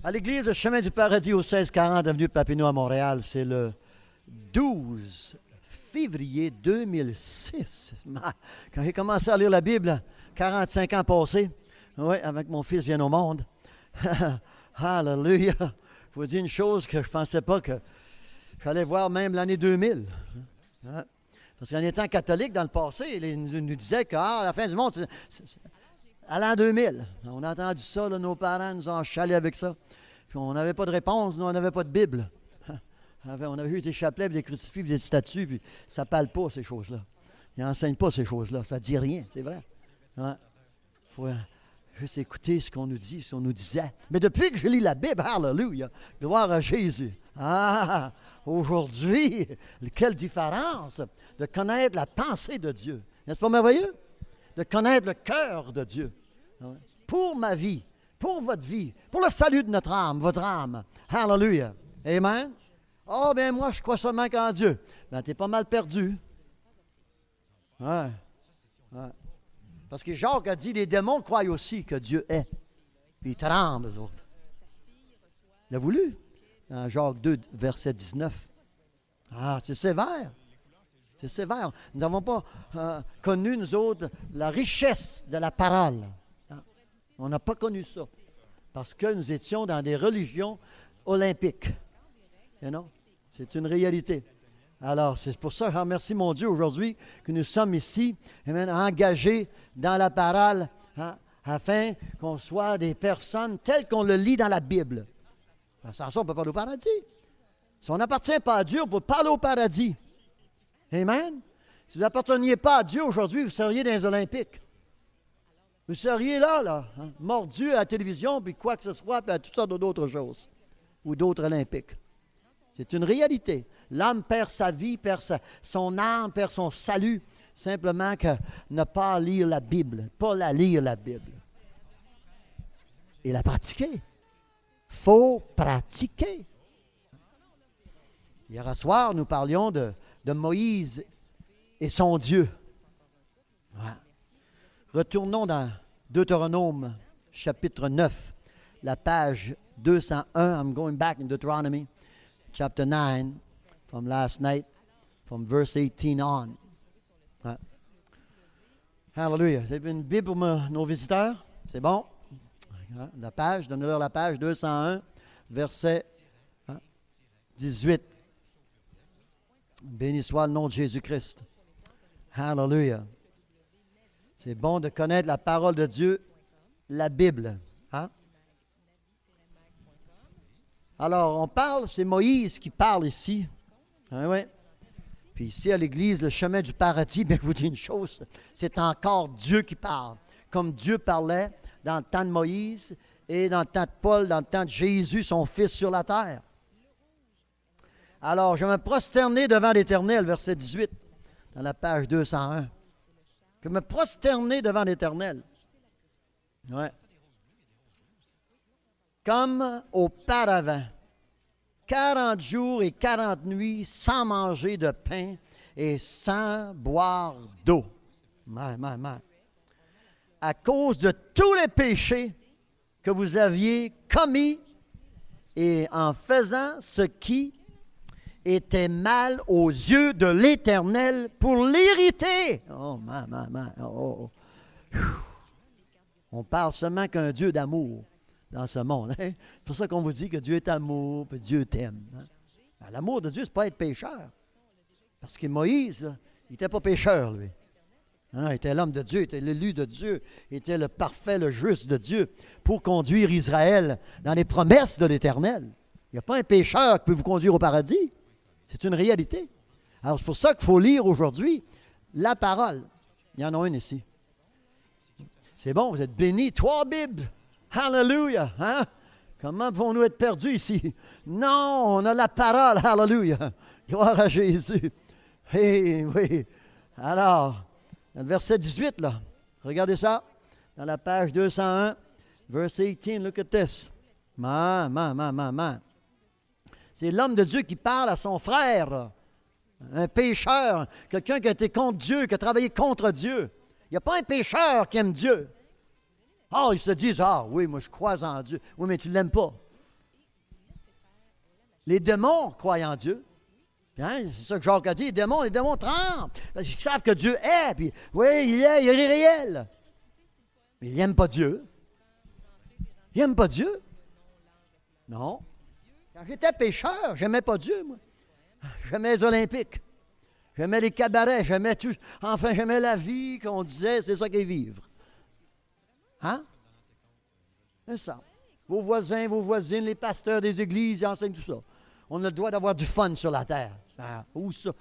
À l'église du Chemin du Paradis au 1640 avenue Papineau à Montréal, c'est le 12 février 2006. Quand j'ai commencé à lire la Bible, 45 ans passés, oui, avec mon fils vient au monde. Alléluia. Je vous dis une chose que je ne pensais pas que j'allais voir même l'année 2000. Hein? Parce qu'en étant catholique dans le passé, ils nous disaient qu'à la fin du monde, c'est à l'an 2000. On a entendu ça, là, nos parents nous ont chalé avec ça. Puis on n'avait pas de réponse, nous, on n'avait pas de Bible. On avait eu des chapelets, des crucifix, des statues, puis ça ne parle pas, ces choses-là. Ils n'enseignent pas ces choses-là. Ça ne dit rien, c'est vrai. Il faut juste écouter ce qu'on nous dit, ce qu'on nous disait. Mais depuis que je lis la Bible, hallelujah, gloire à Jésus. Aujourd'hui, quelle différence de connaître la pensée de Dieu. N'est-ce pas merveilleux? De connaître le cœur de Dieu. Pour ma vie, pour votre vie, pour le salut de notre âme, votre âme. Hallelujah. Amen. Oh, bien, moi, je crois seulement qu'en Dieu. Bien, tu es pas mal perdu. Ouais. Parce que Jacques a dit, les démons croient aussi que Dieu est. Puis ils tremblent, eux autres. L'avez-vous lu? Dans Jacques 2, verset 19. C'est sévère. C'est sévère. Nous n'avons pas connu, nous autres, la richesse de la parole. On n'a pas connu ça. Parce que nous étions dans des religions olympiques. You know? C'est une réalité. Alors, c'est pour ça que je remercie mon Dieu aujourd'hui que nous sommes ici, amen, engagés dans la parole, afin qu'on soit des personnes telles qu'on le lit dans la Bible. Sans ça, on ne peut pas aller au paradis. Si on n'appartient pas à Dieu, on ne peut pas aller au paradis. Amen. Si vous n'apparteniez pas à Dieu aujourd'hui, vous seriez dans les Olympiques. Vous seriez là, mordu à la télévision, puis quoi que ce soit, puis à toutes sortes d'autres choses, ou d'autres Olympiques. C'est une réalité. L'homme perd sa vie, perd son âme, perd son salut, simplement que ne pas lire la Bible, pas la lire la Bible. Et la pratiquer. Il faut pratiquer. Hier soir, nous parlions de Moïse et son Dieu. Ouais. Retournons dans Deutéronome, chapitre 9, la page 201. I'm going back in Deuteronomy, chapter 9, from last night, from verse 18 on. Ouais. Hallelujah. Vous avez une Bible pour nos visiteurs? C'est bon? La page, donnez-leur la page 201, verset 18. Béni soit le nom de Jésus-Christ. Hallelujah. C'est bon de connaître la parole de Dieu, la Bible. Alors, on parle, c'est Moïse qui parle ici. Oui. Puis ici, à l'Église, le chemin du paradis, bien, je vous dis une chose, c'est encore Dieu qui parle. Comme Dieu parlait dans le temps de Moïse et dans le temps de Paul, dans le temps de Jésus, son Fils sur la terre. Alors, je vais me prosterner devant l'Éternel, verset 18, dans la page 201. Je vais me prosterner devant l'Éternel. Ouais. Comme auparavant, 40 jours et 40 nuits sans manger de pain et sans boire d'eau. À cause de tous les péchés que vous aviez commis et en faisant ce qui était mal aux yeux de l'Éternel pour l'irriter. On parle seulement qu'un Dieu d'amour dans ce monde. Hein? C'est pour ça qu'on vous dit que Dieu est amour, puis Dieu t'aime. Hein? L'amour de Dieu, ce n'est pas être pécheur. Parce que Moïse, là, il n'était pas pécheur, lui. Non, il était l'homme de Dieu, il était l'élu de Dieu, il était le parfait, le juste de Dieu pour conduire Israël dans les promesses de l'Éternel. Il n'y a pas un pécheur qui peut vous conduire au paradis. C'est une réalité. Alors, c'est pour ça qu'il faut lire aujourd'hui la parole. Il y en a une ici. C'est bon, vous êtes bénis. 3 Bibles. Hallelujah. Hein? Comment pouvons-nous être perdus ici? Non, on a la parole. Hallelujah. Gloire à Jésus. Oui. Alors, dans le verset 18, là, regardez ça. Dans la page 201, verse 18, look at this. C'est l'homme de Dieu qui parle à son frère, un pécheur, quelqu'un qui a été contre Dieu, qui a travaillé contre Dieu. Il n'y a pas un pécheur qui aime Dieu. Ils se disent, oui, moi je crois en Dieu. Oui, mais tu ne l'aimes pas. Les démons croient en Dieu. Hein? C'est ça que Jacques a dit, les démons tremblent. Parce qu'ils savent que Dieu est. Puis, oui, il est réel. Mais ils n'aiment pas Dieu. Ils n'aiment pas Dieu. Non. Quand j'étais pécheur, j'aimais pas Dieu, moi. J'aimais les Olympiques. J'aimais les cabarets. J'aimais tout. Enfin, j'aimais la vie qu'on disait, c'est ça qu'est vivre. Hein? C'est ça. Vos voisins, vos voisines, les pasteurs des églises, ils enseignent tout ça. On a le droit d'avoir du fun sur la terre. Ah, où ça?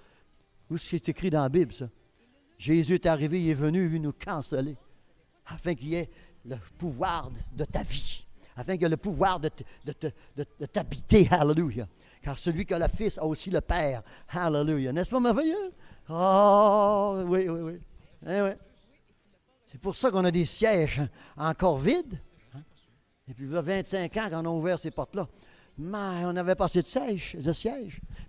Où c'est écrit dans la Bible, ça? Jésus est arrivé, il est venu, lui, nous canceller, afin qu'il y ait le pouvoir de ta vie, afin qu'il y ait le pouvoir de t'habiter. Hallelujah. Car celui qui a le Fils a aussi le Père. Hallelujah. N'est-ce pas merveilleux? Oh, oui, oui, oui. Eh oui. C'est pour ça qu'on a des sièges encore vides. Et puis, il y a 25 ans, quand on a ouvert ces portes-là, mais on avait passé de siège.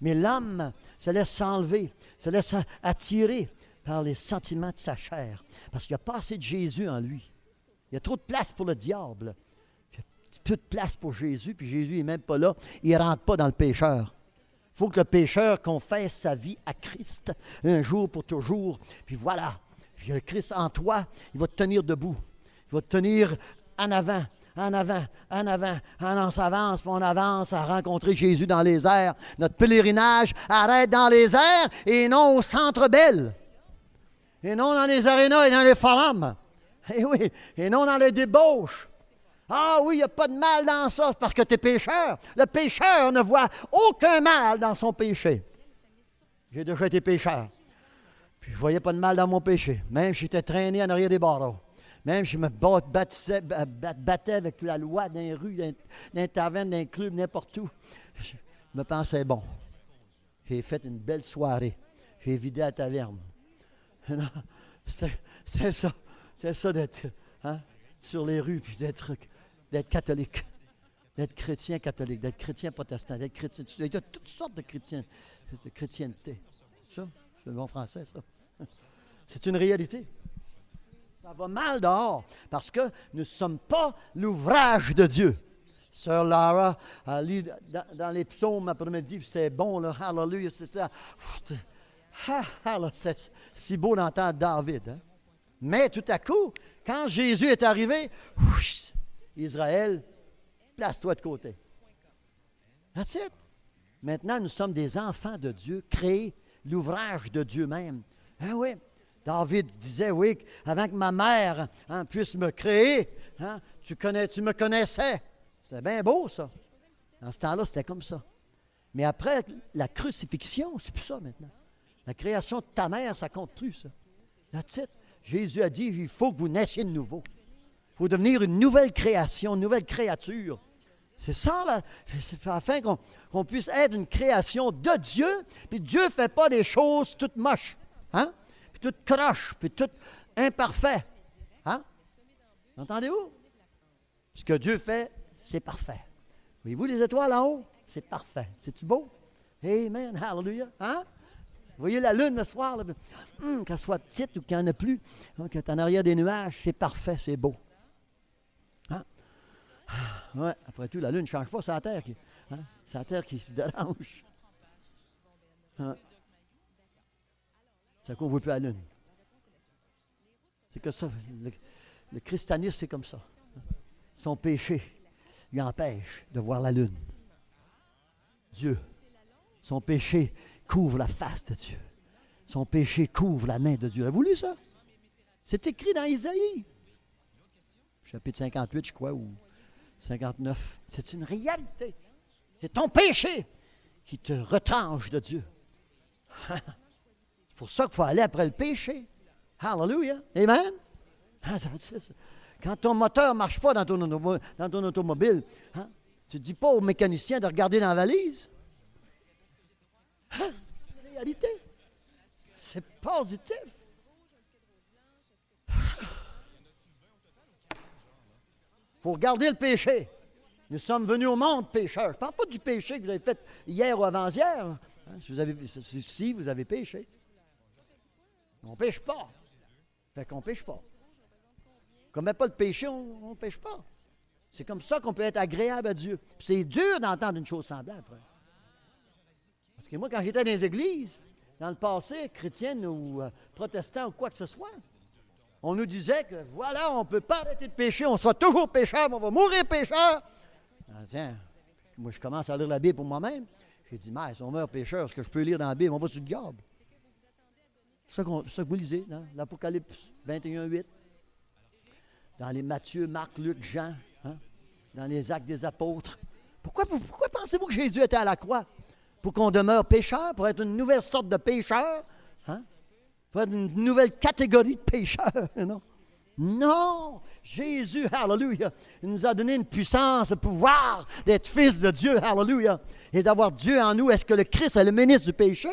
Mais l'homme se laisse s'enlever, se laisse attirer par les sentiments de sa chair. Parce qu'il n'y a pas assez de Jésus en lui. Il y a trop de place pour le diable. Il y a un petit peu de place pour Jésus, puis Jésus n'est même pas là. Il ne rentre pas dans le pécheur. Il faut que le pécheur confesse sa vie à Christ, un jour pour toujours. Puis voilà, puis le Christ en toi, il va te tenir debout. Il va te tenir en avant. En avant, on s'avance, puis on avance à rencontrer Jésus dans les airs. Notre pèlerinage arrête dans les airs et non au Centre Bell. Et non dans les arénas et dans les forums. Et oui, et non dans les débauches. Ah oui, il n'y a pas de mal dans ça parce que tu es pécheur. Le pécheur ne voit aucun mal dans son péché. J'ai déjà été pécheur. Puis je ne voyais pas de mal dans mon péché. Même si j'étais traîné en arrière des barreaux. Même si je me battais avec la loi dans les rues, dans les tavernes, dans les clubs, n'importe où. Je me pensais bon. J'ai fait une belle soirée. J'ai vidé la taverne. Non, c'est ça. C'est ça d'être sur les rues, puis d'être catholique. D'être chrétien catholique, d'être chrétien protestant, d'être chrétien. Il y a toutes sortes de chrétienté. Ça, c'est le bon français, ça. C'est une réalité. Ça va mal dehors parce que nous ne sommes pas l'ouvrage de Dieu. Sœur Lara a lu dans les psaumes après-midi, puis c'est bon, là, hallelujah, c'est ça. C'est si beau d'entendre David. Hein? Mais tout à coup, quand Jésus est arrivé, Israël, place-toi de côté. That's it. Maintenant, nous sommes des enfants de Dieu, créés, l'ouvrage de Dieu même. Ah oui. David disait, oui, avant que ma mère puisse me créer, tu me connaissais. C'est bien beau, ça. Dans ce temps-là, c'était comme ça. Mais après la crucifixion, c'est plus ça maintenant. La création de ta mère, ça compte plus, ça. That's it. Jésus a dit, il faut que vous naissiez de nouveau. Il faut devenir une nouvelle création, une nouvelle créature. C'est ça, là, afin qu'on puisse être une création de Dieu. Puis Dieu ne fait pas des choses toutes moches. Hein? Puis tout croche, puis tout imparfait. Hein? Entendez-vous? Ce que Dieu fait, c'est parfait. Voyez-vous les étoiles en haut? C'est parfait. C'est-tu beau? Amen, hallelujah. Hein? Vous voyez la lune le soir, là, qu'elle soit petite ou qu'il n'y en a plus, hein, qu'elle est en arrière des nuages, c'est parfait, c'est beau. Hein? Ouais, après tout, la lune ne change pas, c'est la Terre c'est la Terre qui se dérange. Hein? C'est à quoi on ne voit plus la lune. C'est que ça, le christianisme, c'est comme ça. Son péché lui empêche de voir la lune. Dieu, son péché couvre la face de Dieu. Son péché couvre la main de Dieu. Avez-vous lu ça? C'est écrit dans Isaïe. Chapitre 58, je crois, ou 59. C'est une réalité. C'est ton péché qui te retranche de Dieu. C'est pour ça qu'il faut aller après le péché. Hallelujah. Amen. Quand ton moteur ne marche pas dans ton automobile, tu ne dis pas au mécanicien de regarder dans la valise. C'est la réalité. C'est positif. Il faut regarder le péché. Nous sommes venus au monde pécheurs. Je ne parle pas du péché que vous avez fait hier ou avant-hier. Si vous avez péché. On ne pêche pas. Fait qu'on ne pêche pas. Comme on ne met pas le péché, on ne pêche pas. C'est comme ça qu'on peut être agréable à Dieu. Puis c'est dur d'entendre une chose semblable, frère. Parce que moi, quand j'étais dans les églises, dans le passé, chrétiennes ou protestants ou quoi que ce soit, on nous disait que voilà, on ne peut pas arrêter de pécher, on sera toujours pécheur, mais on va mourir pécheur. Ah, tiens, moi, je commence à lire la Bible pour moi-même. J'ai dit, mais si on meurt pécheur, ce que je peux lire dans la Bible, on va sur le diable. C'est ça que vous lisez dans l'Apocalypse 21:8. Dans les Matthieu, Marc, Luc, Jean, hein, dans les Actes des Apôtres. Pourquoi pensez-vous que Jésus était à la croix? Pour qu'on demeure pécheur, pour être une nouvelle sorte de pécheur? Hein? Pour être une nouvelle catégorie de pécheurs? Non. Non! Jésus, hallelujah, il nous a donné une puissance, un pouvoir d'être fils de Dieu, hallelujah, et d'avoir Dieu en nous. Est-ce que le Christ est le ministre du péché?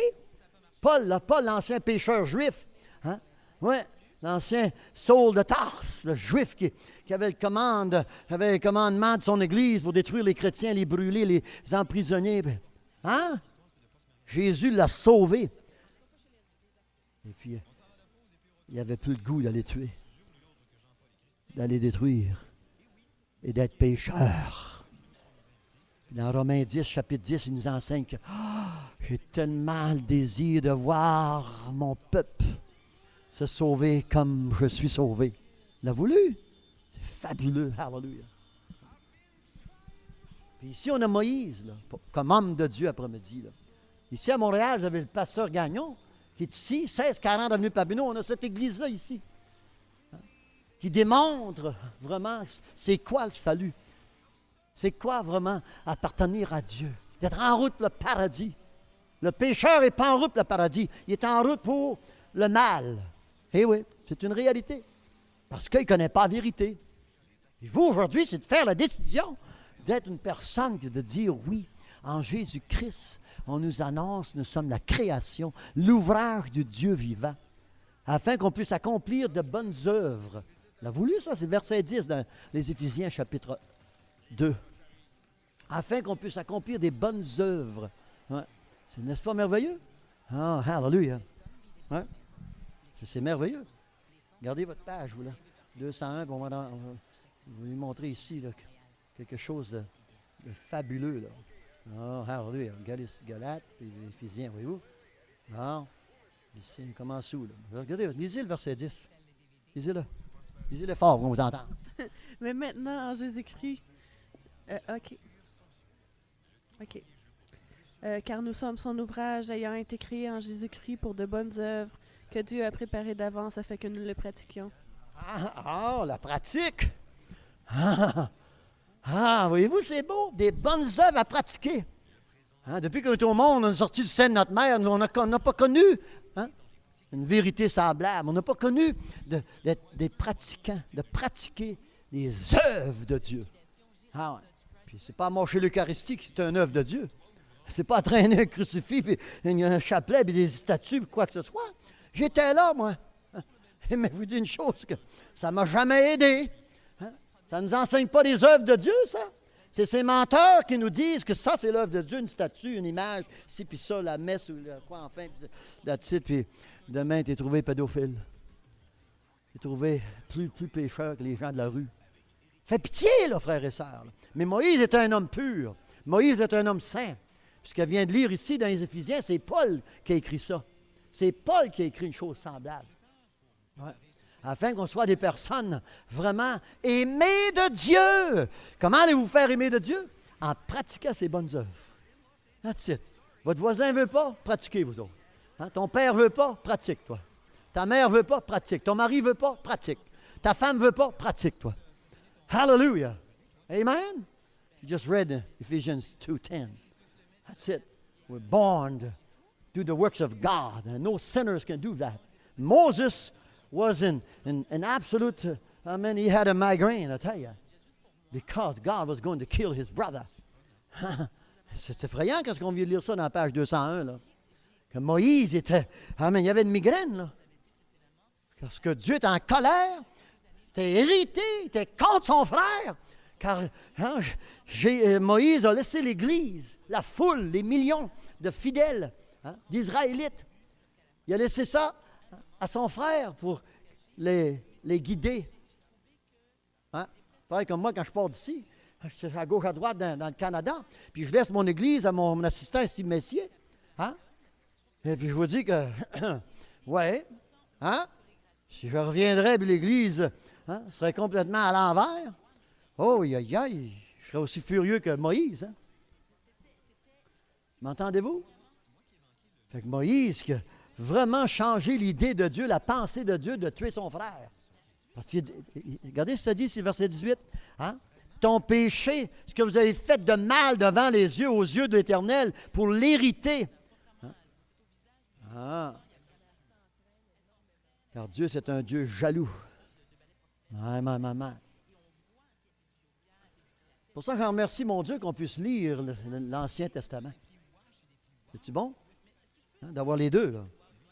Paul, l'ancien pécheur juif. Hein? Oui, l'ancien Saul de Tarse, le juif qui avait le commandement de son Église pour détruire les chrétiens, les brûler, les emprisonner. Hein? Jésus l'a sauvé. Et puis, il n'avait plus le goût d'aller tuer, d'aller détruire et d'être pécheur. Dans Romains 10, chapitre 10, il nous enseigne que j'ai tellement le désir de voir mon peuple se sauver comme je suis sauvé. Il l'a voulu. C'est fabuleux. Hallelujah. Puis ici, on a Moïse, là, comme homme de Dieu après-midi. Là. Ici, à Montréal, j'avais le pasteur Gagnon, qui est ici, 1640 avenue Papineau. On a cette église-là ici, hein, qui démontre vraiment c'est quoi le salut. C'est quoi vraiment appartenir à Dieu? D'être en route pour le paradis. Le pécheur n'est pas en route pour le paradis. Il est en route pour le mal. Eh oui, c'est une réalité. Parce qu'il ne connaît pas la vérité. Et vous, aujourd'hui, c'est de faire la décision d'être une personne, de dire oui. En Jésus-Christ, on nous annonce, nous sommes la création, l'ouvrage du Dieu vivant, afin qu'on puisse accomplir de bonnes œuvres. On a voulu ça, c'est verset 10 dans les Éphésiens chapitre 2. Afin qu'on puisse accomplir des bonnes œuvres. Ouais. N'est-ce pas merveilleux? Ah, hallelujah. Ouais. C'est merveilleux. Regardez votre page, vous, là. 201, on va vous montrer ici là, quelque chose de fabuleux. Là. Ah, hallelujah. Galates, puis Éphésiens, voyez-vous? Ah, ici, on commence où, là? Regardez, lisez le verset 10. Lisez-le. Lisez-le fort, on vous entend. Mais maintenant, en Jésus-Christ, OK. Car nous sommes son ouvrage ayant été créé en Jésus-Christ pour de bonnes œuvres que Dieu a préparées d'avance afin que nous le pratiquions. La pratique! Voyez-vous, c'est beau, des bonnes œuvres à pratiquer. Hein, depuis qu'on est au monde, on est sorti du sein de notre mère, on n'a pas connu une vérité semblable. On n'a pas connu d'être des pratiquants, de pratiquer les œuvres de Dieu. Ah ouais. Puis c'est pas marcher l'Eucharistie qui est une œuvre de Dieu. C'est pas traîner un crucifix, puis un chapelet, puis des statues, puis quoi que ce soit. J'étais là, moi. Mais je vous dis une chose, que ça ne m'a jamais aidé. Ça ne nous enseigne pas les œuvres de Dieu, ça. C'est ces menteurs qui nous disent que ça, c'est l'œuvre de Dieu, une statue, une image, ci, puis ça, la messe, ou quoi, enfin, puis demain, tu es trouvé pédophile. Tu es trouvé plus pécheur que les gens de la rue. Fais pitié, là, frères et sœurs. Là. Mais Moïse était un homme pur. Moïse est un homme saint. Puis ce qu'elle vient de lire ici dans les Éphésiens, c'est Paul qui a écrit ça. C'est Paul qui a écrit une chose semblable. Ouais. Afin qu'on soit des personnes vraiment aimées de Dieu. Comment allez-vous faire aimer de Dieu? En pratiquant ses bonnes œuvres. That's it. Votre voisin ne veut pas? Pratiquez, vous autres. Hein? Ton père ne veut pas? Pratique, toi. Ta mère ne veut pas? Pratique. Ton mari ne veut pas? Pratique. Ta femme ne veut pas? Pratique, toi. Hallelujah. Amen? You just read Ephesians 2:10. That's it. We're born to do the works of God, and no sinners can do that. Moses was in absolute, he had a migraine, I tell you, because God was going to kill his brother. C'est effrayant quand on vient de lire ça dans la page 201, là. Que Moïse était, il y avait une migraine, là. Parce que Dieu était en colère, était irrité, était contre son frère. Car Moïse a laissé l'Église, la foule, les millions de fidèles d'Israélites. Il a laissé ça à son frère pour les guider. Hein? C'est pareil comme moi quand je pars d'ici. Je suis à gauche, à droite dans le Canada, puis je laisse mon Église à mon assistant Steve Messier. Hein? Et puis je vous dis que, ouais, hein? Si je reviendrais, puis l'Église serait complètement à l'envers, oh, aïe, aïe, je serais aussi furieux que Moïse. Hein? M'entendez-vous? Fait que Moïse, qui a vraiment changé l'idée de Dieu, la pensée de Dieu de tuer son frère. Parce que, regardez ce que ça dit, c'est verset 18. Hein? Ton péché, ce que vous avez fait de mal devant les yeux, aux yeux de l'Éternel, pour l'hériter. Hein? Ah. Car Dieu, c'est un Dieu jaloux. C'est pour ça que j'en remercie mon Dieu qu'on puisse lire l'Ancien Testament. C'est-tu bon? Hein, d'avoir les deux, là.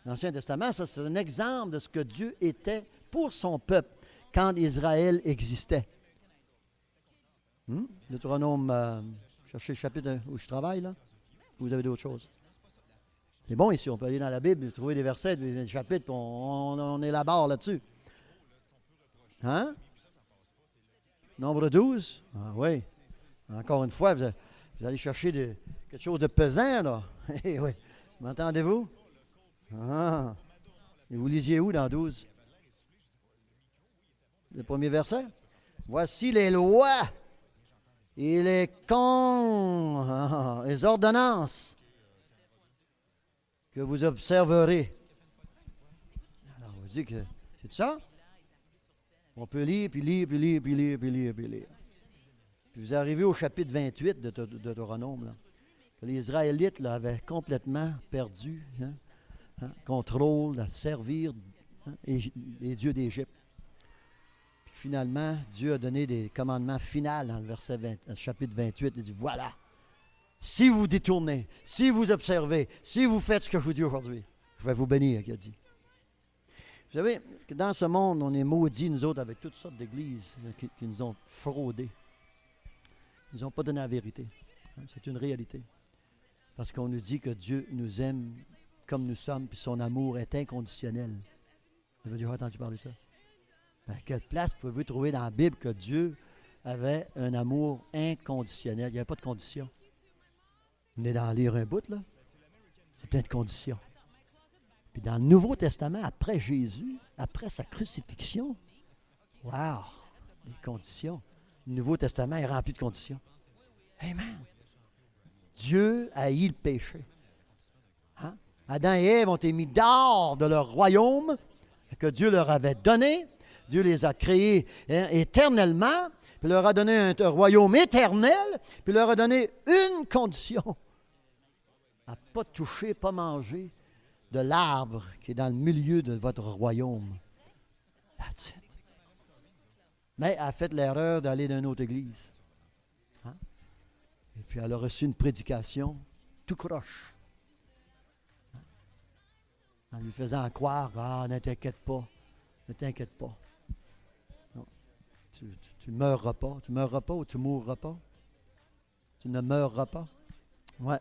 L'Ancien Testament, ça, c'est un exemple de ce que Dieu était pour son peuple quand Israël existait. Deutéronome, cherchez le chapitre où je travaille, là. Vous avez d'autres choses. C'est bon ici, on peut aller dans la Bible, trouver des versets, des chapitres, puis on élabore là-dessus. Hein? Nombre 12? Ah oui. Encore une fois, vous allez chercher quelque chose de pesant, là. Eh oui. M'entendez-vous? Ah. Et vous lisiez où dans 12? Le premier verset? Voici les lois et les les ordonnances que vous observerez. Alors, on dit que c'est ça? On peut lire, puis lire, puis lire, puis lire, puis lire, puis lire. Puis vous arrivez au chapitre 28 de Deutéronome, là, que les Israélites là, avaient complètement perdu contrôle à servir les dieux d'Égypte. Puis finalement, Dieu a donné des commandements finaux dans le chapitre 28. Il dit, voilà, si vous détournez, si vous observez, si vous faites ce que je vous dis aujourd'hui, je vais vous bénir, il a dit. Vous savez que dans ce monde, on est maudits, nous autres, avec toutes sortes d'églises qui nous ont fraudés. Ils n'ont pas donné la vérité. C'est une réalité. Parce qu'on nous dit que Dieu nous aime comme nous sommes, puis son amour est inconditionnel. Vous avez déjà entendu parler de ça? À quelle place pouvez-vous trouver dans la Bible que Dieu avait un amour inconditionnel? Il n'y avait pas de conditions. Vous venez d'en lire un bout, là? C'est plein de conditions. Puis dans le Nouveau Testament, après Jésus, après sa crucifixion, wow, les conditions. Le Nouveau Testament est rempli de conditions. Amen. Dieu haït le péché. Hein? Adam et Ève ont été mis dehors de leur royaume que Dieu leur avait donné. Dieu les a créés éternellement, puis leur a donné un royaume éternel, puis leur a donné une condition. À ne pas toucher, pas manger de l'arbre qui est dans le milieu de votre royaume. That's it. Mais elle a fait l'erreur d'aller dans une autre église. Hein? Et puis elle a reçu une prédication tout croche. Hein? En lui faisant croire, ne t'inquiète pas, ne t'inquiète pas. Non. Tu ne mourras pas. Tu ne mourras pas ou tu ne mourras pas. Tu ne mourras pas. Ouais.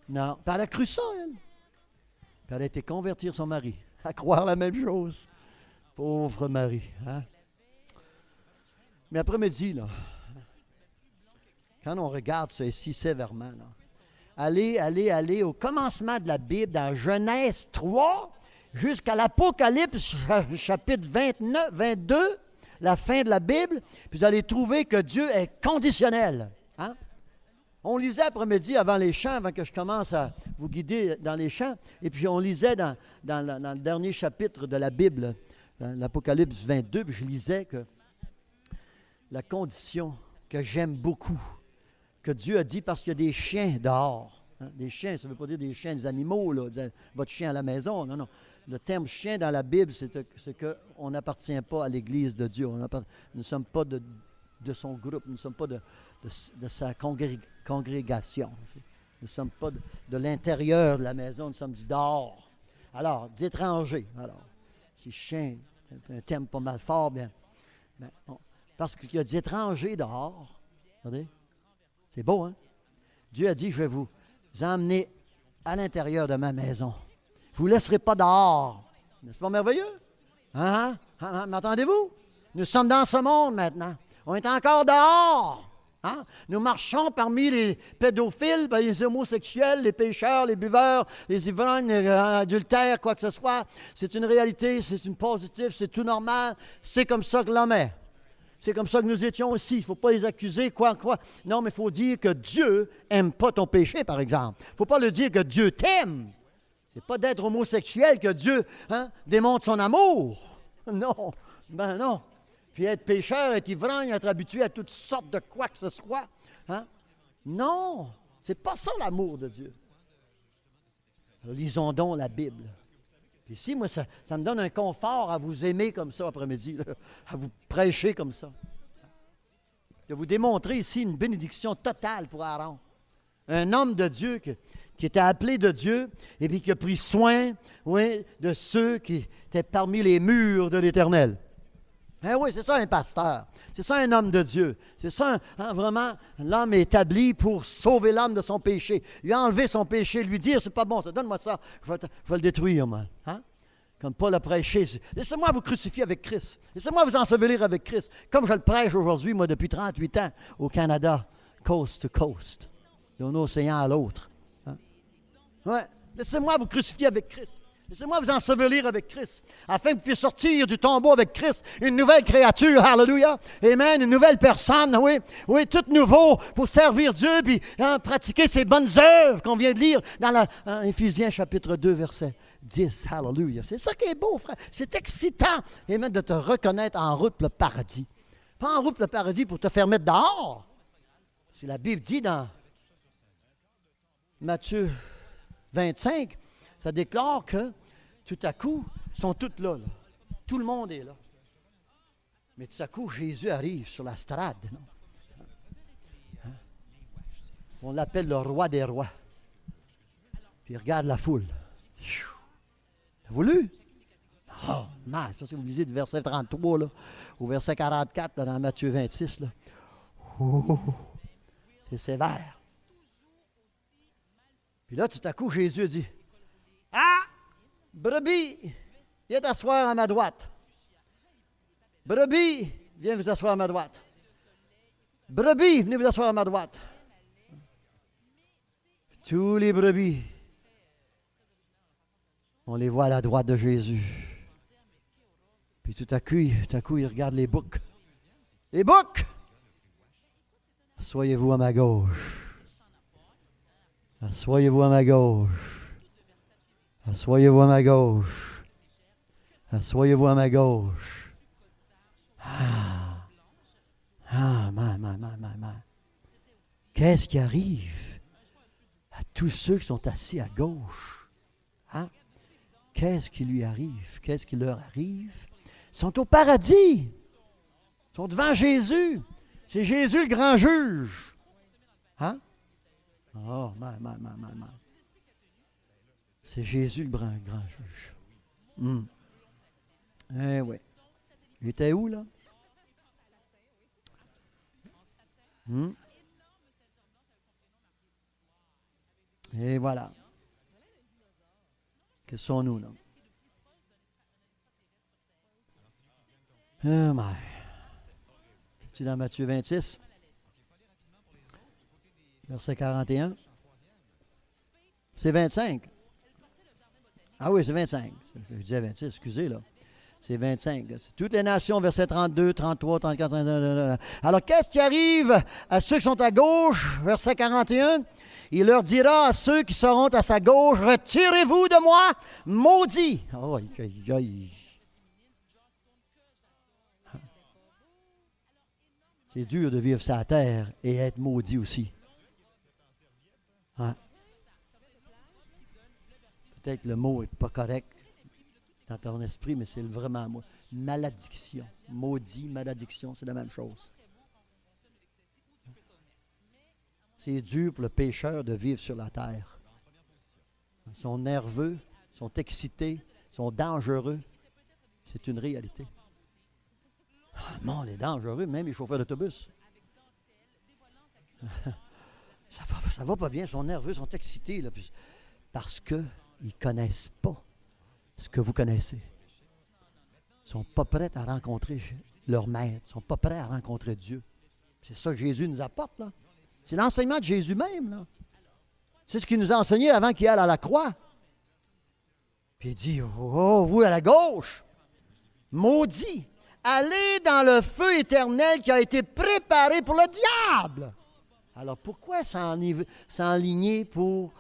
Non. Puis elle a cru ça, elle. Puis elle a été convertir son mari à croire la même chose. Pauvre Marie. Hein? Mais après-midi, là, quand on regarde ça ici sévèrement, là, allez au commencement de la Bible, dans Genèse 3, jusqu'à l'Apocalypse, chapitre 29, 22, la fin de la Bible, puis vous allez trouver que Dieu est conditionnel. Hein? On lisait après-midi avant les chants, avant que je commence à vous guider dans les chants, et puis on lisait dans le dernier chapitre de la Bible, dans l'Apocalypse 22, puis je lisais que la condition que j'aime beaucoup, que Dieu a dit parce qu'il y a des chiens dehors. Hein? Des chiens, ça ne veut pas dire des chiens, des animaux, là, votre chien à la maison. Non, non. Le terme chien dans la Bible, c'est qu'on n'appartient pas à l'Église de Dieu. Nous ne sommes pas de son groupe, nous ne sommes pas de sa congrégation. Nous ne sommes pas de l'intérieur de la maison, nous sommes du dehors. Alors, d'étrangers. Alors, si chien, c'est un terme pas mal fort, bien. Parce qu'il y a des étrangers dehors. Regardez. C'est beau, hein? Dieu a dit, je vais vous emmener à l'intérieur de ma maison. Je ne vous laisserai pas dehors. N'est-ce pas merveilleux? M'entendez-vous? Nous sommes dans ce monde maintenant. On est encore dehors. Hein? Nous marchons parmi les pédophiles, ben, les homosexuels, les pécheurs, les buveurs, les ivrognes, les adultères, quoi que ce soit. C'est une réalité, c'est une positive, c'est tout normal. C'est comme ça que l'homme est. C'est comme ça que nous étions aussi. Il ne faut pas les accuser, quoi. Non, mais il faut dire que Dieu n'aime pas ton péché, par exemple. Il ne faut pas le dire que Dieu t'aime. Ce n'est pas d'être homosexuel que Dieu démontre son amour. Non, ben non. Puis être pécheur, être ivrogne, être habitué à toutes sortes de quoi que ce soit. Hein? Non, c'est pas ça l'amour de Dieu. Alors, lisons donc la Bible. Puis ici, moi, ça me donne un confort à vous aimer comme ça après-midi, là, à vous prêcher comme ça. De vous démontrer ici une bénédiction totale pour Aaron. Un homme de Dieu qui était appelé de Dieu et puis qui a pris soin, oui, de ceux qui étaient parmi les murs de l'Éternel. Eh oui, c'est ça un pasteur. C'est ça un homme de Dieu. C'est ça vraiment l'homme établi pour sauver l'homme de son péché. Lui enlever son péché, lui dire, c'est pas bon, ça, donne-moi ça, je vais le détruire, moi. Hein? Comme Paul a prêché. Laissez-moi vous crucifier avec Christ. Laissez-moi vous ensevelir avec Christ. Comme je le prêche aujourd'hui, moi, depuis 38 ans, au Canada, coast to coast, d'un océan à l'autre. Hein? Ouais. Laissez-moi vous crucifier avec Christ. Laissez-moi vous ensevelir avec Christ, afin que vous puissiez sortir du tombeau avec Christ, une nouvelle créature, alléluia, amen, une nouvelle personne, oui, tout nouveau pour servir Dieu, puis pratiquer ces bonnes œuvres qu'on vient de lire dans Éphésiens chapitre 2, verset 10, alléluia. C'est ça qui est beau, frère, c'est excitant, amen, de te reconnaître en route pour le paradis. Pas en route pour le paradis pour te faire mettre dehors. C'est la Bible dit dans Matthieu 25, ça déclare que tout à coup, ils sont tous là, là. Tout le monde est là. Mais tout à coup, Jésus arrive sur la strade. Non? Hein? On l'appelle le roi des rois. Puis il regarde la foule. Avez-vous lu? Oh, man, je pense que vous lisez du verset 33 là, au verset 44 là, dans Matthieu 26. Là. Oh, c'est sévère. Puis là, tout à coup, Jésus dit, « Ah! Brebis, viens t'asseoir à ma droite. Brebis, viens vous asseoir à ma droite. Brebis, venez vous asseoir à ma droite. » Tous les brebis, on les voit à la droite de Jésus. Puis tout à coup, ils regardent les boucs. Les boucs! Asseyez-vous à ma gauche. Asseyez-vous à ma gauche. Asseyez-vous à ma gauche. Asseyez-vous à ma gauche. Qu'est-ce qui arrive à tous ceux qui sont assis à gauche? Hein? Qu'est-ce qui lui arrive? Qu'est-ce qui leur arrive? Ils sont au paradis. Ils sont devant Jésus. C'est Jésus le grand juge. Hein? Oh, c'est Jésus le grand juge. Eh oui. Il était où, là? Et voilà. Que sont-nous, là? Oh my. Es-tu dans Matthieu 26? Verset 41. C'est 25. Ah oui, c'est 25. Je disais 26, excusez, là. C'est 25. C'est toutes les nations, versets 32, 33, 34, 35. Alors, qu'est-ce qui arrive à ceux qui sont à gauche? Verset 41. Il leur dira à ceux qui seront à sa gauche, « Retirez-vous de moi, maudits! » Oh, c'est dur de vivre sur la terre et être maudit aussi. Hein? Peut-être que le mot n'est pas correct dans ton esprit, mais c'est vraiment moi. Malédiction. Maudit, malédiction, c'est la même chose. C'est dur pour le pécheur de vivre sur la terre. Ils sont nerveux, ils sont excités, ils sont dangereux. C'est une réalité. Ah, non, les dangereux, même les chauffeurs d'autobus. Ça va pas bien, ils sont nerveux, ils sont excités, là, parce qu'ils ne connaissent pas ce que vous connaissez. Ils ne sont pas prêts à rencontrer leur maître, ils ne sont pas prêts à rencontrer Dieu. C'est ça que Jésus nous apporte, là. C'est l'enseignement de Jésus même, là. C'est ce qu'il nous a enseigné avant qu'il aille à la croix. Puis il dit, oh, vous à la gauche, maudit, allez dans le feu éternel qui a été préparé pour le diable. Alors pourquoi s'enligner pour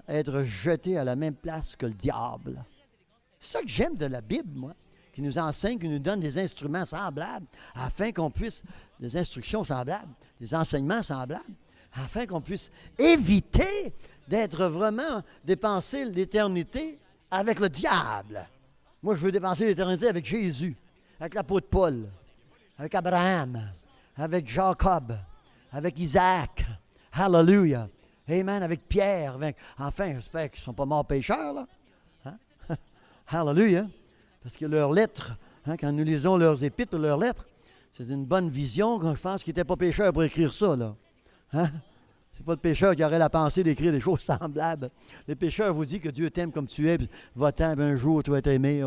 être jeté à la même place que le diable? C'est ça que j'aime de la Bible, moi, qui nous enseigne, qui nous donne des instruments semblables, afin qu'on puisse, des instructions semblables, des enseignements semblables, afin qu'on puisse éviter d'être vraiment dépenser l'éternité avec le diable. Moi, je veux dépenser l'éternité avec Jésus, avec l'apôtre Paul, avec Abraham, avec Jacob, avec Isaac. Hallelujah. Amen. Avec Pierre. Enfin, j'espère qu'ils ne sont pas morts pécheurs, là. Hein? Hallelujah. Parce que leurs lettres, quand nous lisons leurs épîtres, leurs lettres, c'est une bonne vision. Je pense qu'ils n'étaient pas pécheurs pour écrire ça, là. Hein? C'est pas le pécheur qui aurait la pensée d'écrire des choses semblables. Le pécheur vous dit que Dieu t'aime comme tu es, puis va-t'en, un jour tu vas être aimé,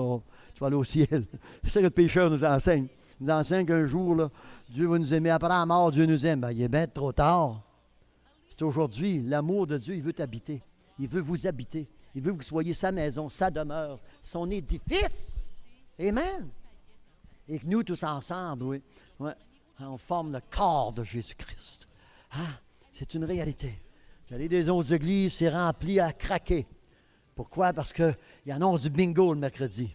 tu vas aller au ciel. C'est ça que le pécheur nous enseigne. Il nous enseigne qu'un jour, là, Dieu va nous aimer. Après la mort, Dieu nous aime. Ben, il est bien trop tard. C'est aujourd'hui. L'amour de Dieu, il veut t'habiter. Il veut vous habiter. Il veut que vous soyez sa maison, sa demeure, son édifice. Amen. Et que nous tous ensemble, oui, ouais, on forme le corps de Jésus-Christ. Hein? C'est une réalité. Vous allez des autres églises, c'est rempli à craquer. Pourquoi? Parce qu'ils annoncent du bingo le mercredi.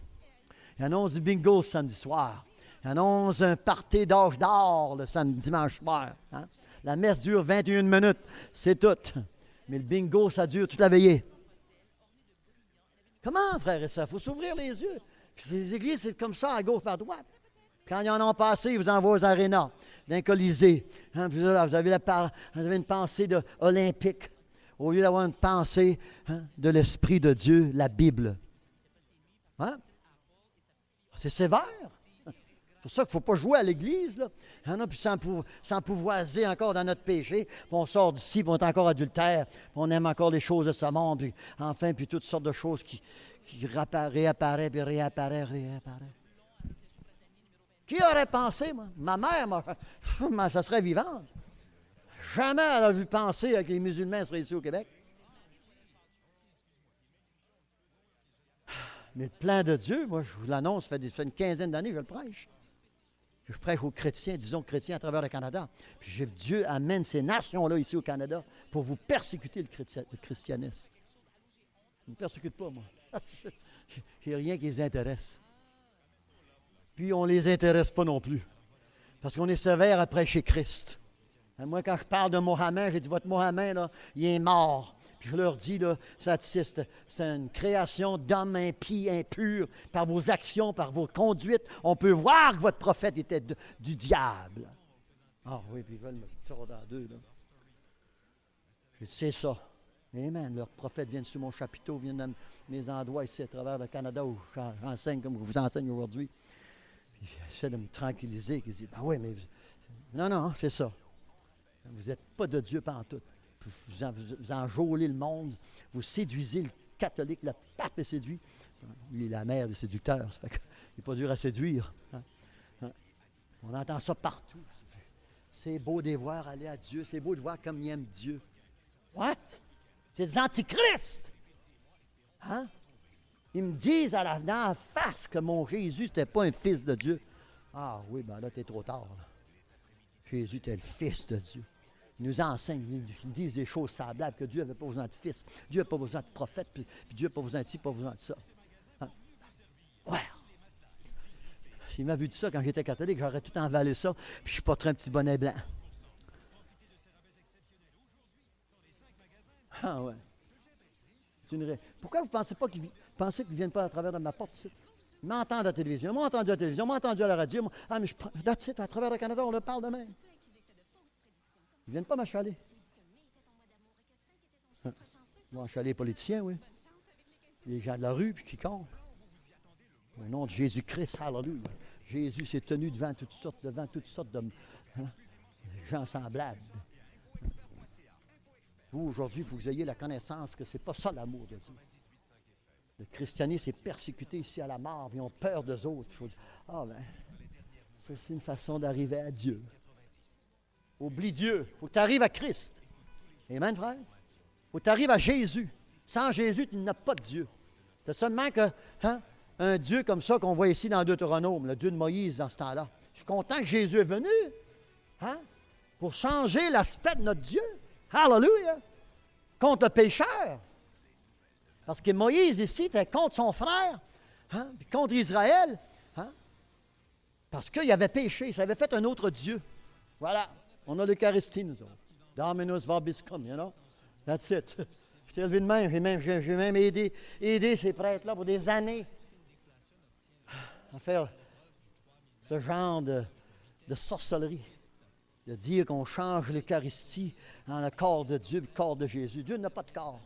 Ils annoncent du bingo le samedi soir. Ils annoncent un party d'âge d'or le dimanche soir. Hein? La messe dure 21 minutes, c'est tout. Mais le bingo, ça dure toute la veillée. Comment, frères et sœurs? Il faut s'ouvrir les yeux. Puis les églises, c'est comme ça, à gauche, à droite. Quand ils en ont passé, ils vous envoient aux arénas, d'un colisée. Hein, vous avez une pensée olympique, au lieu d'avoir une pensée de l'Esprit de Dieu, la Bible. Hein? C'est sévère. C'est pour ça qu'il ne faut pas jouer à l'Église, là. Hein, puis s'empouvoiser encore dans notre péché. Puis on sort d'ici, puis on est encore adultère. Puis on aime encore les choses de ce monde. Puis enfin, puis toutes sortes de choses qui réapparaissent, puis réapparaissent. Qui aurait pensé, moi? Ma mère, ça serait vivante. Jamais elle a vu penser que les musulmans seraient ici au Québec. Mais le plan de Dieu, moi, je vous l'annonce, ça fait une quinzaine d'années que je le prêche. Je prêche aux chrétiens, disons chrétiens à travers le Canada. Puis Dieu amène ces nations-là ici au Canada pour vous persécuter le christianisme. Ils ne me persécutent pas, moi. Il n'y a rien qui les intéresse. Puis on ne les intéresse pas non plus. Parce qu'on est sévère à prêcher Christ. Et moi, quand je parle de Mohamed, j'ai dit, votre Mohamed, là, il est mort. Puis je leur dis, là, c'est une création d'hommes impies, impurs, par vos actions, par vos conduites. On peut voir que votre prophète était du diable. Ah oui, puis ils veulent me tordre en deux, là. Je dis, c'est ça. Amen. Leurs prophètes viennent sur mon chapiteau, viennent dans mes endroits ici à travers le Canada où j'enseigne comme je vous enseigne aujourd'hui. Puis j'essaie de me tranquilliser, qui dit, ben oui, mais non, c'est ça. Vous n'êtes pas de Dieu pantoute. Vous enjôlez le monde, vous séduisez le catholique, le pape est séduit. Lui, il est la mère des séducteurs, ça fait qu'il n'est pas dur à séduire. Hein? On entend ça partout. C'est beau de les voir aller à Dieu, c'est beau de voir comme ils aiment Dieu. What? C'est des antichrists! Hein? Ils me disent dans la face que mon Jésus, c'était pas un fils de Dieu. Ah oui, ben là, t'es trop tard. Là. Jésus était le fils de Dieu. Il nous enseigne, ils disent des choses semblables, que Dieu n'avait pas besoin de fils, Dieu n'a pas besoin de prophète, puis Dieu n'a pas besoin de ci, pas besoin de ça. Hein? Ouais! S'il m'avait dit ça quand j'étais catholique, j'aurais tout envalé ça, puis je porterais un petit bonnet blanc. Ah ouais. Pourquoi vous ne pensez pas qu'ils ne viennent pas à travers de ma porte ici? Ils m'entendent à la télévision, ils m'ont entendu à la télévision, ils m'ont entendu à la radio. Ah, mais à travers le Canada, on le parle de même. Ils ne viennent pas m'achaler. Ils vont achaler les politiciens, oui. Les gens de la rue, puis qui comptent. Au nom de Jésus-Christ, hallelujah. Jésus s'est tenu devant toutes sortes de gens semblables. Vous, aujourd'hui, il faut que vous ayez la connaissance que ce n'est pas ça l'amour de Dieu. Le christianisme est persécuté ici à la mort, ils ont peur d'eux autres. Il faut dire, ça c'est une façon d'arriver à Dieu. Oublie Dieu. Il faut que tu arrives à Christ. Amen, frère? Il faut que tu arrives à Jésus. Sans Jésus, tu n'as pas de Dieu. C'est seulement que, un Dieu comme ça qu'on voit ici dans Deutéronome, le Dieu de Moïse dans ce temps-là. Je suis content que Jésus est venu, pour changer l'aspect de notre Dieu. Hallelujah! Contre le pécheur. Parce que Moïse ici était contre son frère, puis contre Israël, parce qu'il avait péché, ça avait fait un autre Dieu. Voilà, on a l'Eucharistie, nous autres. Dominus vobiscum, you know? That's it. Je t'ai élevé de même, j'ai même aidé ces prêtres-là pour des années à faire ce genre de sorcellerie, de dire qu'on change l'Eucharistie en le corps de Dieu, le corps de Jésus. Dieu n'a pas de corps.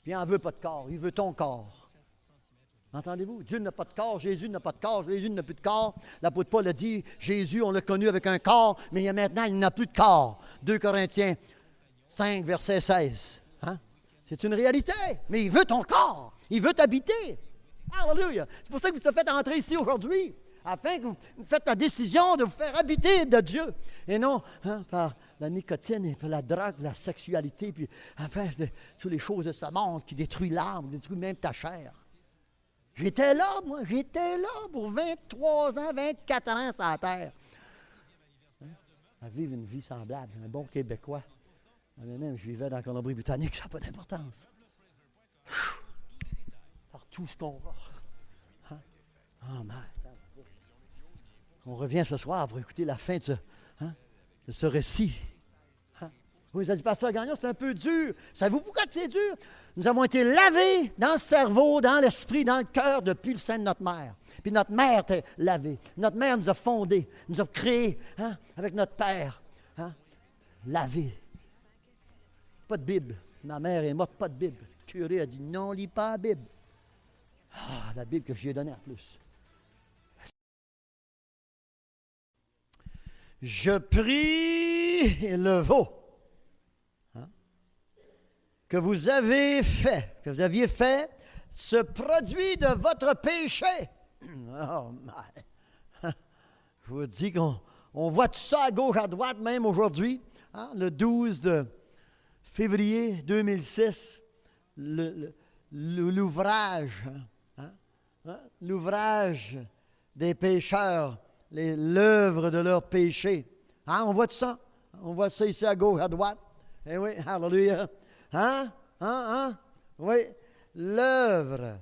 Puis il n'en veut pas de corps, il veut ton corps. Entendez-vous? Dieu n'a pas de corps, Jésus n'a pas de corps, Jésus n'a plus de corps. L'apôtre Paul a dit, Jésus, on l'a connu avec un corps, mais maintenant, il n'a plus de corps. 2 Corinthiens 5, verset 16. C'est une réalité, mais il veut ton corps, il veut t'habiter. Alléluia! C'est pour ça que vous êtes fait entrer ici aujourd'hui, afin que vous faites la décision de vous faire habiter de Dieu, et non par la nicotine, et par la drogue, la sexualité, puis enfin, toutes les choses de ce monde qui détruisent l'âme, qui détruisent même ta chair. J'étais là pour 23 ans, 24 ans sur la terre. À vivre une vie semblable, un bon Québécois. Même, je vivais dans la Colombie-Britannique, ça n'a pas d'importance. Partout ce qu'on va. Oh, man. On revient ce soir pour écouter la fin de ce récit. Vous avez dit, Pasteur Gagnon, c'est un peu dur. Savez-vous pourquoi c'est dur? Nous avons été lavés dans le cerveau, dans l'esprit, dans le cœur depuis le sein de notre mère. Puis notre mère était lavée. Notre mère nous a fondés, nous a créés avec notre père. Lavés. Pas de Bible. Ma mère est morte, pas de Bible. Le curé a dit, non, lis pas la Bible. La Bible que je lui ai donnée en plus. Je prie le veau que vous aviez fait, ce produit de votre péché. Oh, my. Je vous dis qu'on voit tout ça à gauche, à droite, même aujourd'hui. Le 12 de février 2006, l'ouvrage, l'ouvrage des pécheurs, l'œuvre de leur péché. On voit tout ça. On voit ça ici à gauche, à droite. Eh oui, hallelujah. Oui, l'œuvre,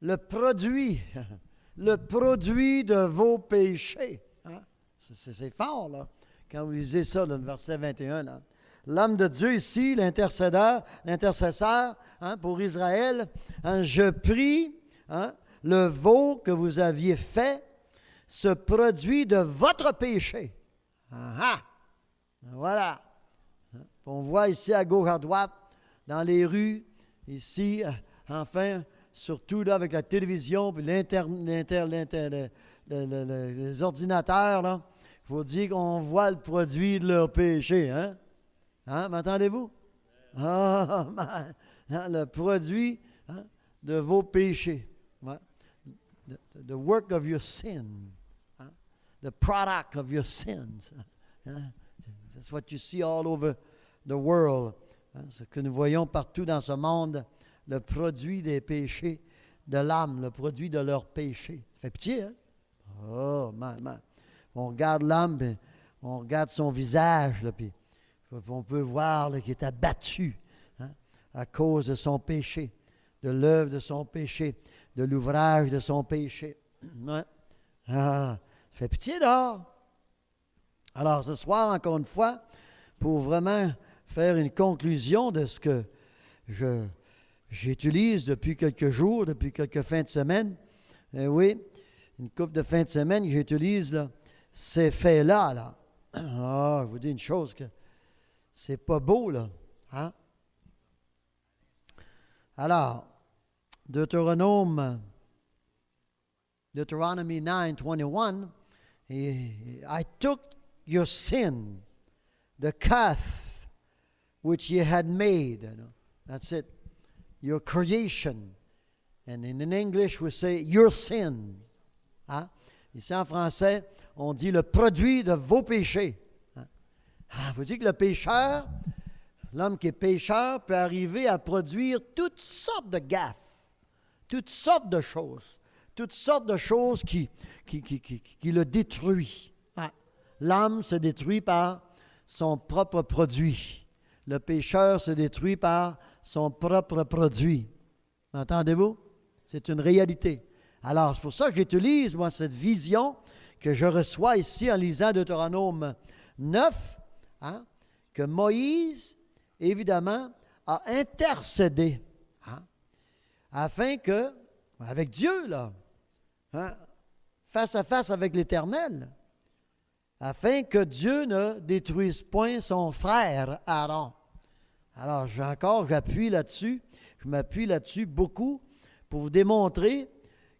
le produit de vos péchés. C'est fort, là, quand vous lisez ça dans le verset 21. Là. L'homme de Dieu ici, l'intercesseur, pour Israël, je prie le veau que vous aviez fait, ce produit de votre péché. Voilà. On voit ici à gauche, à droite, dans les rues, ici, enfin, surtout là, avec la télévision, puis les ordinateurs, là, il faut dire qu'on voit le produit de leur péché. M'entendez-vous? Le produit de vos péchés. The work of your sin. The product of your sins. That's what you see all over the world. Ce que nous voyons partout dans ce monde, le produit des péchés de l'âme, le produit de leur péché. Ça fait pitié, hein? Oh, man. On regarde l'âme, puis on regarde son visage, là, puis on peut voir qu'il est abattu à cause de son péché, de l'œuvre de son péché, de l'ouvrage de son péché. Ouais. Ça fait pitié dehors. Alors, ce soir, encore une fois, pour vraiment faire une conclusion de ce que j'utilise depuis quelques jours, depuis quelques fins de semaine. Oui, une couple de fins de semaine, j'utilise là, ces faits-là. Là. Je vous dis une chose, que c'est pas beau, là. Alors, Deuteronomy 9:21, I took your sin, the calf which ye had made. That's it. Your creation. And in English, we say your sin. Ici en français, on dit le produit de vos péchés. Vous dites que le pécheur, l'homme qui est pécheur, peut arriver à produire toutes sortes de gaffes, toutes sortes de choses qui le détruisent. L'homme se détruit par son propre produit. Le pécheur se détruit par son propre produit. Entendez-vous? C'est une réalité. Alors, c'est pour ça que j'utilise, moi, cette vision que je reçois ici en lisant Deutéronome 9, que Moïse, évidemment, a intercédé, afin que, avec Dieu, là, face à face avec l'Éternel, afin que Dieu ne détruise point son frère Aaron. Alors, j'appuie là-dessus, je m'appuie là-dessus beaucoup pour vous démontrer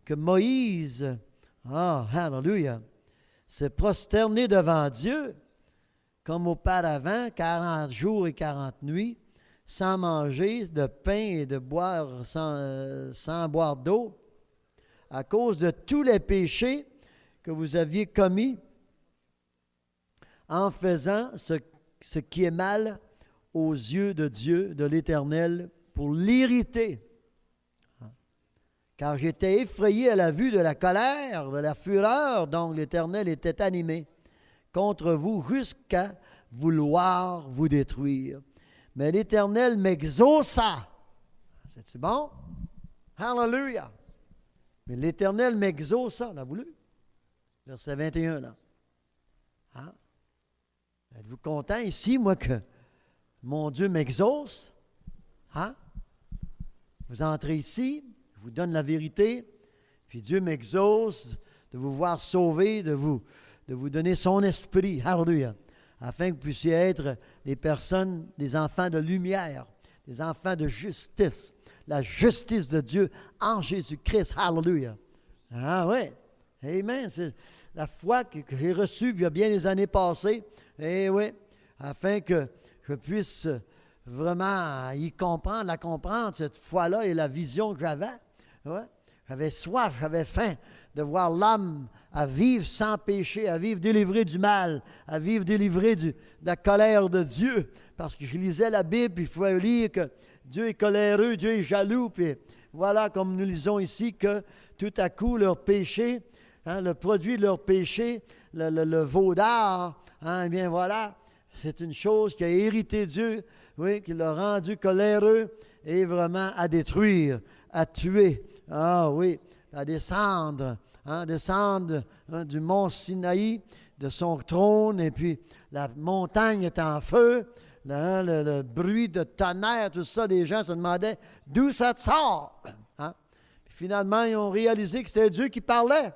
que Moïse, hallelujah, s'est prosterné devant Dieu comme auparavant, 40 jours et 40 nuits, sans manger de pain et de boire, sans boire d'eau, à cause de tous les péchés que vous aviez commis en faisant ce qui est mal aux yeux de Dieu, de l'Éternel, pour l'irriter. Car j'étais effrayé à la vue de la colère, de la fureur dont l'Éternel était animé contre vous jusqu'à vouloir vous détruire. Mais l'Éternel m'exauça. C'est-tu bon? Hallelujah! Mais l'Éternel m'exauça, l'a voulu. Verset 21, là. Êtes-vous content ici, moi, que mon Dieu m'exauce? Vous entrez ici, je vous donne la vérité, puis Dieu m'exauce de vous voir sauvé, de vous donner son esprit, hallelujah, afin que vous puissiez être des personnes, des enfants de lumière, des enfants de justice, la justice de Dieu en Jésus-Christ, hallelujah. Oui, amen, c'est la foi que j'ai reçue il y a bien des années passées, oui, afin que je puisse vraiment la comprendre, cette foi-là et la vision que j'avais. Ouais. J'avais soif, j'avais faim de voir l'homme à vivre sans péché, à vivre délivré du mal, à vivre délivré de la colère de Dieu. Parce que je lisais la Bible, puis il faut lire que Dieu est coléreux, Dieu est jaloux. Puis voilà, comme nous lisons ici, que tout à coup, leur péché, le produit de leur péché, le veau d'or, eh bien voilà, c'est une chose qui a irrité Dieu, oui, qui l'a rendu coléreux et vraiment à détruire, à tuer. Oui, à descendre du mont Sinaï, de son trône, et puis la montagne est en feu, le bruit de tonnerre, tout ça, les gens se demandaient d'où ça te sort. Puis finalement, ils ont réalisé que c'était Dieu qui parlait.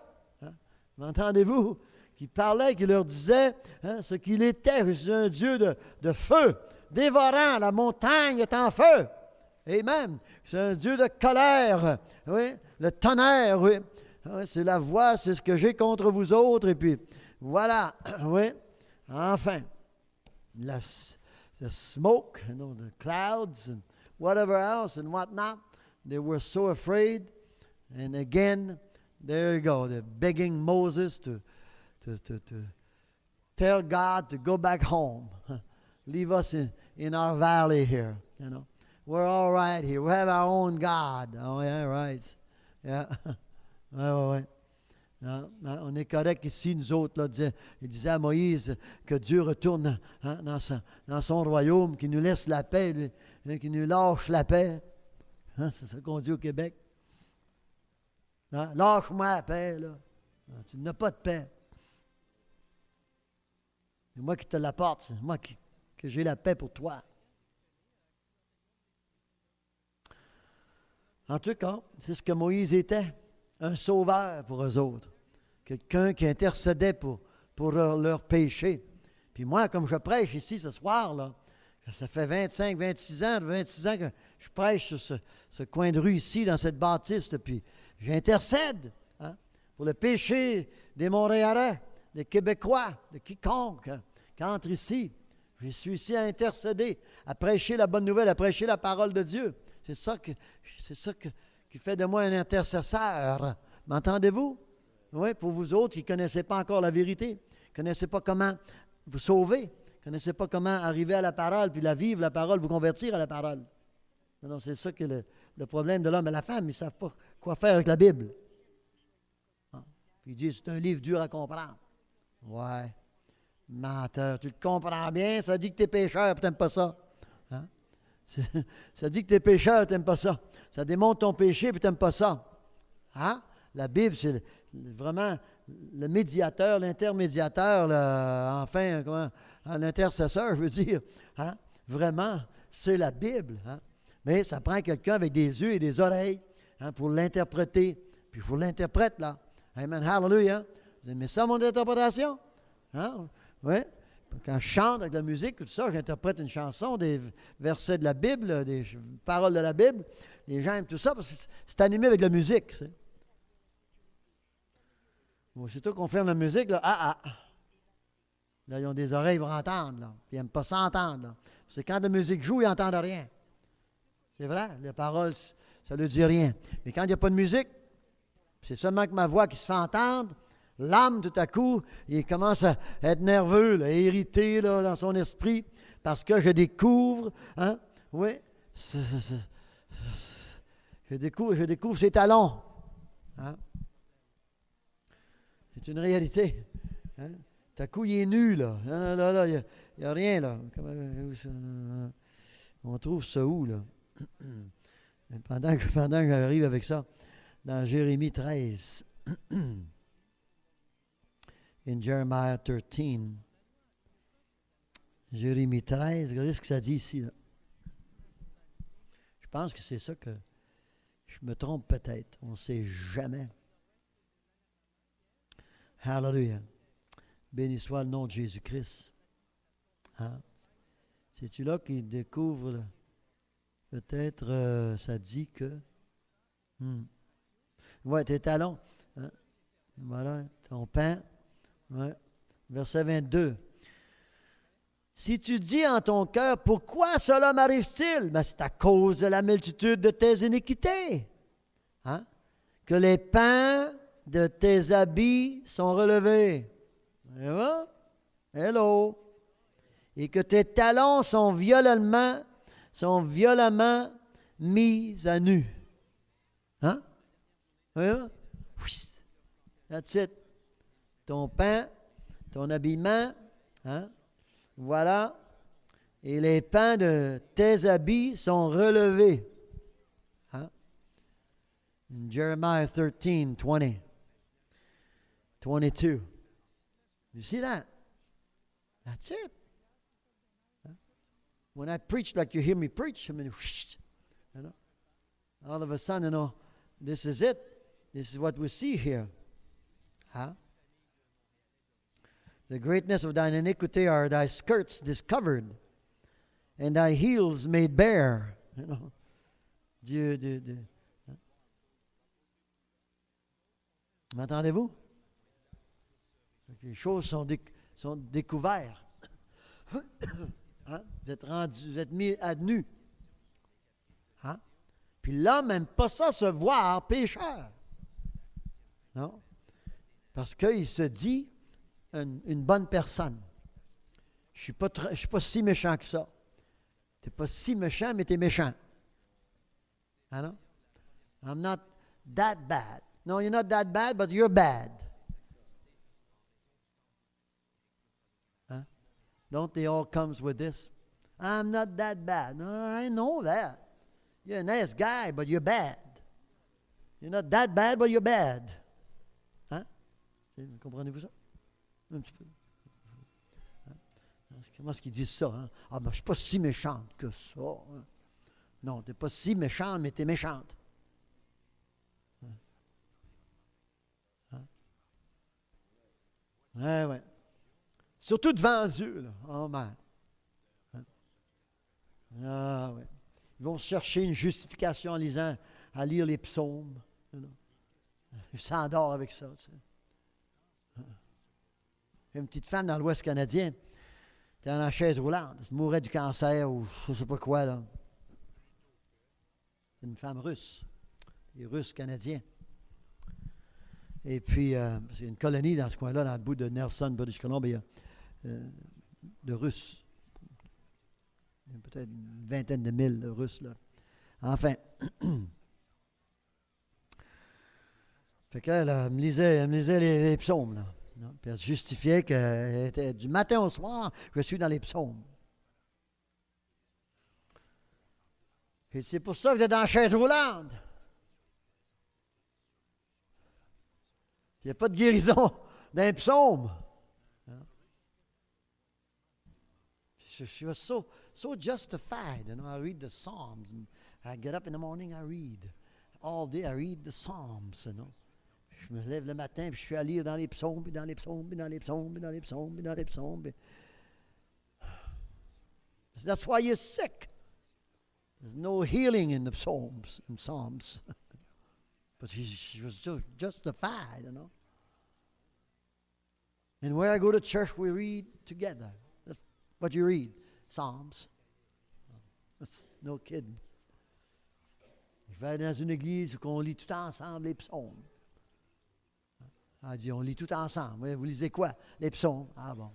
M'entendez-vous? Qui parlait, qui leur disait ce qu'il était. Je suis un Dieu de feu, dévorant, la montagne est en feu. Amen. C'est un Dieu de colère, oui, le tonnerre, oui. C'est la voix, c'est ce que j'ai contre vous autres, et puis voilà, oui. Enfin, the smoke, the clouds, and whatever else, and whatnot, they were so afraid, and again, there you go, they're begging Moses to tell God to go back home, leave us in our valley here, We're all right here. We have our own God. Oh, yeah, right. Yeah. Ouais. On est correct ici, nous autres. Là, il disait à Moïse que Dieu retourne dans son royaume, qu'il nous laisse la paix, qu'il nous lâche la paix. C'est ça qu'on dit au Québec. Lâche-moi la paix. Là. Tu n'as pas de paix. C'est moi qui te l'apporte. C'est moi que j'ai la paix pour toi. En tout cas, c'est ce que Moïse était, un sauveur pour eux autres, quelqu'un qui intercédait pour leurs péchés. Puis moi, comme je prêche ici ce soir, là, ça fait 26 ans que je prêche sur ce coin de rue ici, dans cette bâtisse, puis j'intercède pour le péché des Montréalais, des Québécois, de quiconque qui entre ici. Je suis ici à intercéder, à prêcher la bonne nouvelle, à prêcher la parole de Dieu. C'est ça qui fait de moi un intercesseur. M'entendez-vous? Oui, pour vous autres qui ne connaissez pas encore la vérité, qui ne connaissez pas comment vous sauver, connaissez pas comment arriver à la parole, puis la vivre, la parole, vous convertir à la parole. Non, c'est ça qui est le problème de l'homme et la femme. Ils ne savent pas quoi faire avec la Bible. Ah. Puis ils disent, c'est un livre dur à comprendre. Ouais. Menteur, tu le comprends bien, ça dit que tu es pécheur, puis tu n'aimes pas ça. Hein? Ça dit que tu es pécheur, tu n'aimes pas ça. Ça démontre ton péché, puis tu n'aimes pas ça. Hein? La Bible, c'est vraiment le médiateur, l'intermédiateur, l'intercesseur, je veux dire. Hein? Vraiment, c'est la Bible. Hein? Mais ça prend quelqu'un avec des yeux et des oreilles pour l'interpréter. Puis il faut l'interprète, là. Amen, hallelujah. Vous aimez ça, mon interprétation? Hein? Oui. Quand je chante avec la musique, tout ça, j'interprète une chanson, des versets de la Bible, des paroles de la Bible. Les gens aiment tout ça parce que c'est animé avec la musique. Aussitôt qu'on ferme la musique, là, là, ils ont des oreilles pour entendre, là. Puis ils n'aiment pas s'entendre, là. C'est quand la musique joue, ils n'entendent rien. C'est vrai, les paroles, ça ne leur dit rien. Mais quand il n'y a pas de musique, c'est seulement que ma voix qui se fait entendre, l'âme, tout à coup, il commence à être nerveux, là, irrité là, dans son esprit, parce que je découvre, oui, je découvre ses talons. Hein? C'est une réalité. Hein? Tout à coup, il est nu, là. Là, il n'y a rien, là. On trouve ça où, là? Pendant que j'arrive avec ça, dans Jérémie 13, in Jeremiah 13, Jérémie 13, regardez ce que ça dit ici, là. Je pense que c'est ça que je me trompe peut-être. On ne sait jamais. Hallelujah. Béni soit le nom de Jésus-Christ. Hein? C'est-tu là qu'il découvre, là? Peut-être, ça dit que... Ouais, tes talons. Hein? Voilà, ton pain. Ouais. Verset 22. Si tu dis en ton cœur, pourquoi cela m'arrive-t-il? Ben, c'est à cause de la multitude de tes iniquités. Hein? Que les pans de tes habits sont relevés. Hello. Et que tes talons sont violemment mis à nu. Hein? That's it. Ton pain, ton habillement, hein? Voilà. Et les pans de tes habits sont relevés. Hein? In Jeremiah 13, 20, 22. You see that? That's it. When I preach like you hear me preach, I mean, you know, all of a sudden, you know, this is it. This is what we see here. Huh? The greatness of thine iniquity are thy skirts discovered, and thy heels made bare. You know, Dieu. Hein? M'entendez-vous? Les choses sont découvertes. Hein? Vous êtes mis à nu. Hein? Puis l'homme n'aime pas ça se voir pécheur. Non? Parce qu'il se dit une bonne personne. Je ne suis pas si méchant que ça. Tu n'es pas si méchant, mais tu es méchant. Ah non? I'm not that bad. No, you're not that bad, but you're bad. Don't they all comes with this? I'm not that bad. No, I know that. You're a nice guy, but you're bad. You're not that bad, but you're bad. Hein? Comprenez-vous ça? Un petit peu. Hein? Comment est-ce qu'ils disent ça? Hein? Ah, ben, je ne suis pas si méchante que ça. Hein? Non, tu n'es pas si méchante, mais tu es méchante. Hein? Ouais. Surtout devant Dieu, là. Oh man. Hein? Ah ouais. Ils vont chercher une justification en lisant, à lire les psaumes. Ils s'endorment avec ça. Tu sais. Il y a une petite femme dans l'Ouest canadien, elle était dans la chaise roulante, elle se mourait du cancer ou je ne sais pas quoi, là. Une femme russe, les Russes canadiens. Et puis, c'est une colonie dans ce coin-là, dans le bout de Nelson, British Columbia. de Russes. Il y a peut-être une vingtaine de mille de Russes, là. Enfin. Fait qu'elle elle me lisait les psaumes, là. Puis elle se justifiait qu'elle était du matin au soir, je suis dans les psaumes. Et c'est pour ça que vous êtes dans la chaise roulante. Il n'y a pas de guérison dans les psaumes. She was so justified. You know, I read the Psalms. I get up in the morning, I read. All day, I read the Psalms, you know. Je me lève le matin, puis je suis à lire dans les psaumes, puis dans les psaumes, puis dans les psaumes, puis dans les psaumes, puis dans les psaumes. Puis... That's why you're sick. There's no healing in the Psalms. But she was so justified, you know. And where I go to church, we read together. That's what you read, Psalms. That's no kidding. Je vais aller dans une église où on lit tout ensemble les psaumes. Elle dit, on lit tout ensemble. Vous lisez quoi? Les psaumes. Ah bon.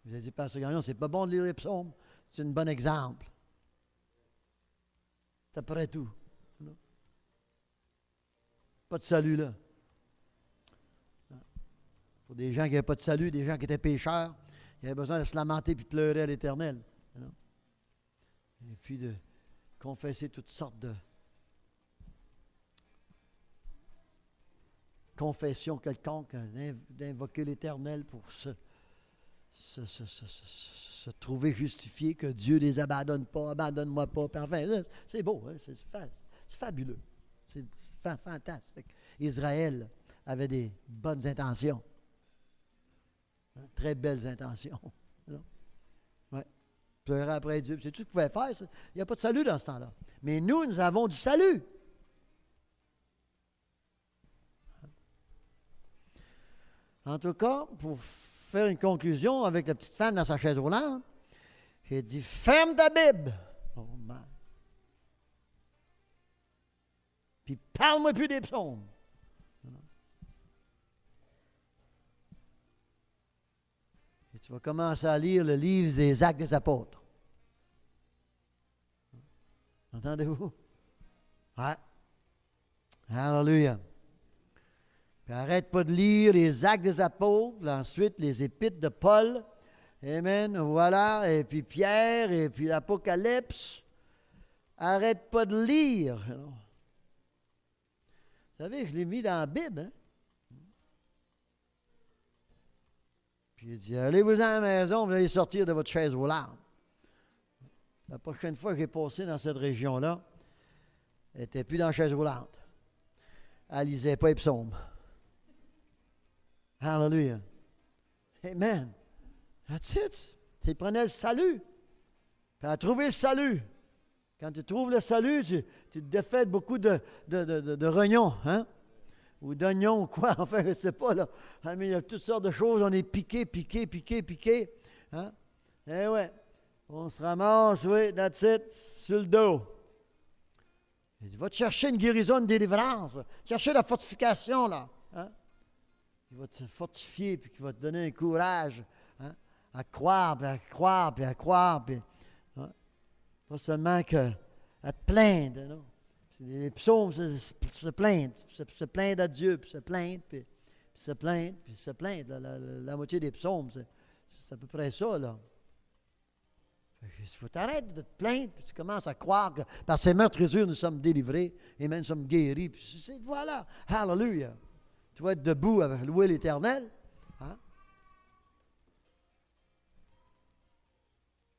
Vous avez dit, Pasteur Gagnon, c'est pas bon de lire les psaumes. C'est un bon exemple. C'est après tout. Non? Pas de salut là. Pour des gens qui n'avaient pas de salut, des gens qui étaient pécheurs, ils avaient besoin de se lamenter et pleurer à l'Éternel. Non? Et puis de confesser toutes sortes de confessions quelconques, d'invoquer l'Éternel pour se trouver justifié, que Dieu ne les abandonne pas, abandonne-moi pas. Puis enfin, c'est beau, hein, c'est fabuleux. C'est fantastique. Israël avait des bonnes intentions. Hein, très belles intentions. Ouais. Pleurer après Dieu. C'est tout ce qu'il pouvait faire. Ça. Il n'y a pas de salut dans ce temps-là. Mais nous avons du salut. En tout cas, pour faire une conclusion avec la petite femme dans sa chaise roulante, j'ai dit, ferme ta Bible. Oh man. Puis parle-moi plus des psaumes. Et tu vas commencer à lire le livre des Actes des Apôtres. Entendez-vous? Ouais. Hallelujah. Puis arrête pas de lire les Actes des Apôtres, ensuite les Épîtres de Paul. Amen, voilà. Et puis Pierre, et puis l'Apocalypse. Arrête pas de lire. Vous savez, je l'ai mis dans la Bible. Hein? Puis il dit, allez-vous à la maison, vous allez sortir de votre chaise roulante. La prochaine fois que j'ai passé dans cette région-là, elle n'était plus dans la chaise roulante. Elle ne lisait pas les psaumes. Hallelujah. Amen. That's it. Tu prenais le salut. Puis à trouver le salut. Quand tu trouves le salut, tu te défais de beaucoup de rognons, hein? Ou d'oignons, ou quoi. Enfin, je ne sais pas, là. Ah, mais il y a toutes sortes de choses. On est piqué. Hein? Eh ouais. On se ramasse, oui, that's it, sur le dos. Il dit, va te chercher une guérison, une délivrance. Chercher la fortification, là. Hein? Il va te fortifier, puis il va te donner un courage, hein, à croire. Puis, hein? Pas seulement à te plaindre. Non? Les psaumes, c'est se plaindre. Se plaindre à Dieu, puis se plaindre, puis se plaindre. La moitié des psaumes, c'est à peu près ça, là. Il faut t'arrêter de te plaindre, puis tu commences à croire que par ces meurtrissures, nous sommes délivrés, et même nous sommes guéris. Puis voilà, hallelujah. Tu vas être debout avec louer l'Éternel. Hein?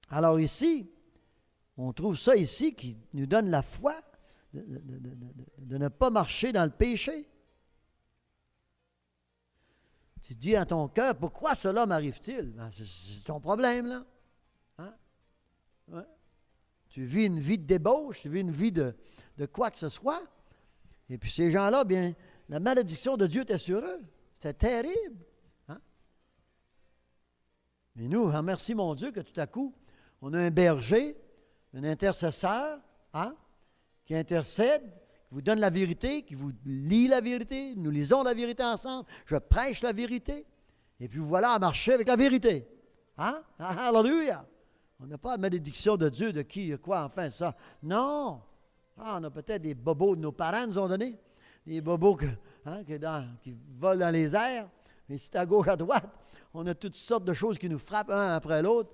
Alors ici, on trouve ça ici qui nous donne la foi de ne pas marcher dans le péché. Tu dis à ton cœur, pourquoi cela m'arrive-t-il? Ben, c'est ton problème, là. Hein? Ouais. Tu vis une vie de débauche, tu vis une vie de quoi que ce soit. Et puis ces gens-là, bien, la malédiction de Dieu était sur eux. C'est terrible. Hein? Mais nous, remercie mon Dieu que tout à coup, on a un berger, un intercesseur, hein, qui intercède, qui vous donne la vérité, qui vous lit la vérité. Nous lisons la vérité ensemble. Je prêche la vérité. Et puis voilà à marcher avec la vérité. Hein? Alléluia! On n'a pas la malédiction de Dieu, de qui, quoi, enfin, ça. Non! Ah, on a peut-être des bobos de nos parents nous ont donné. Des bobos qui volent dans les airs. Mais c'est à gauche, à droite. On a toutes sortes de choses qui nous frappent un après l'autre.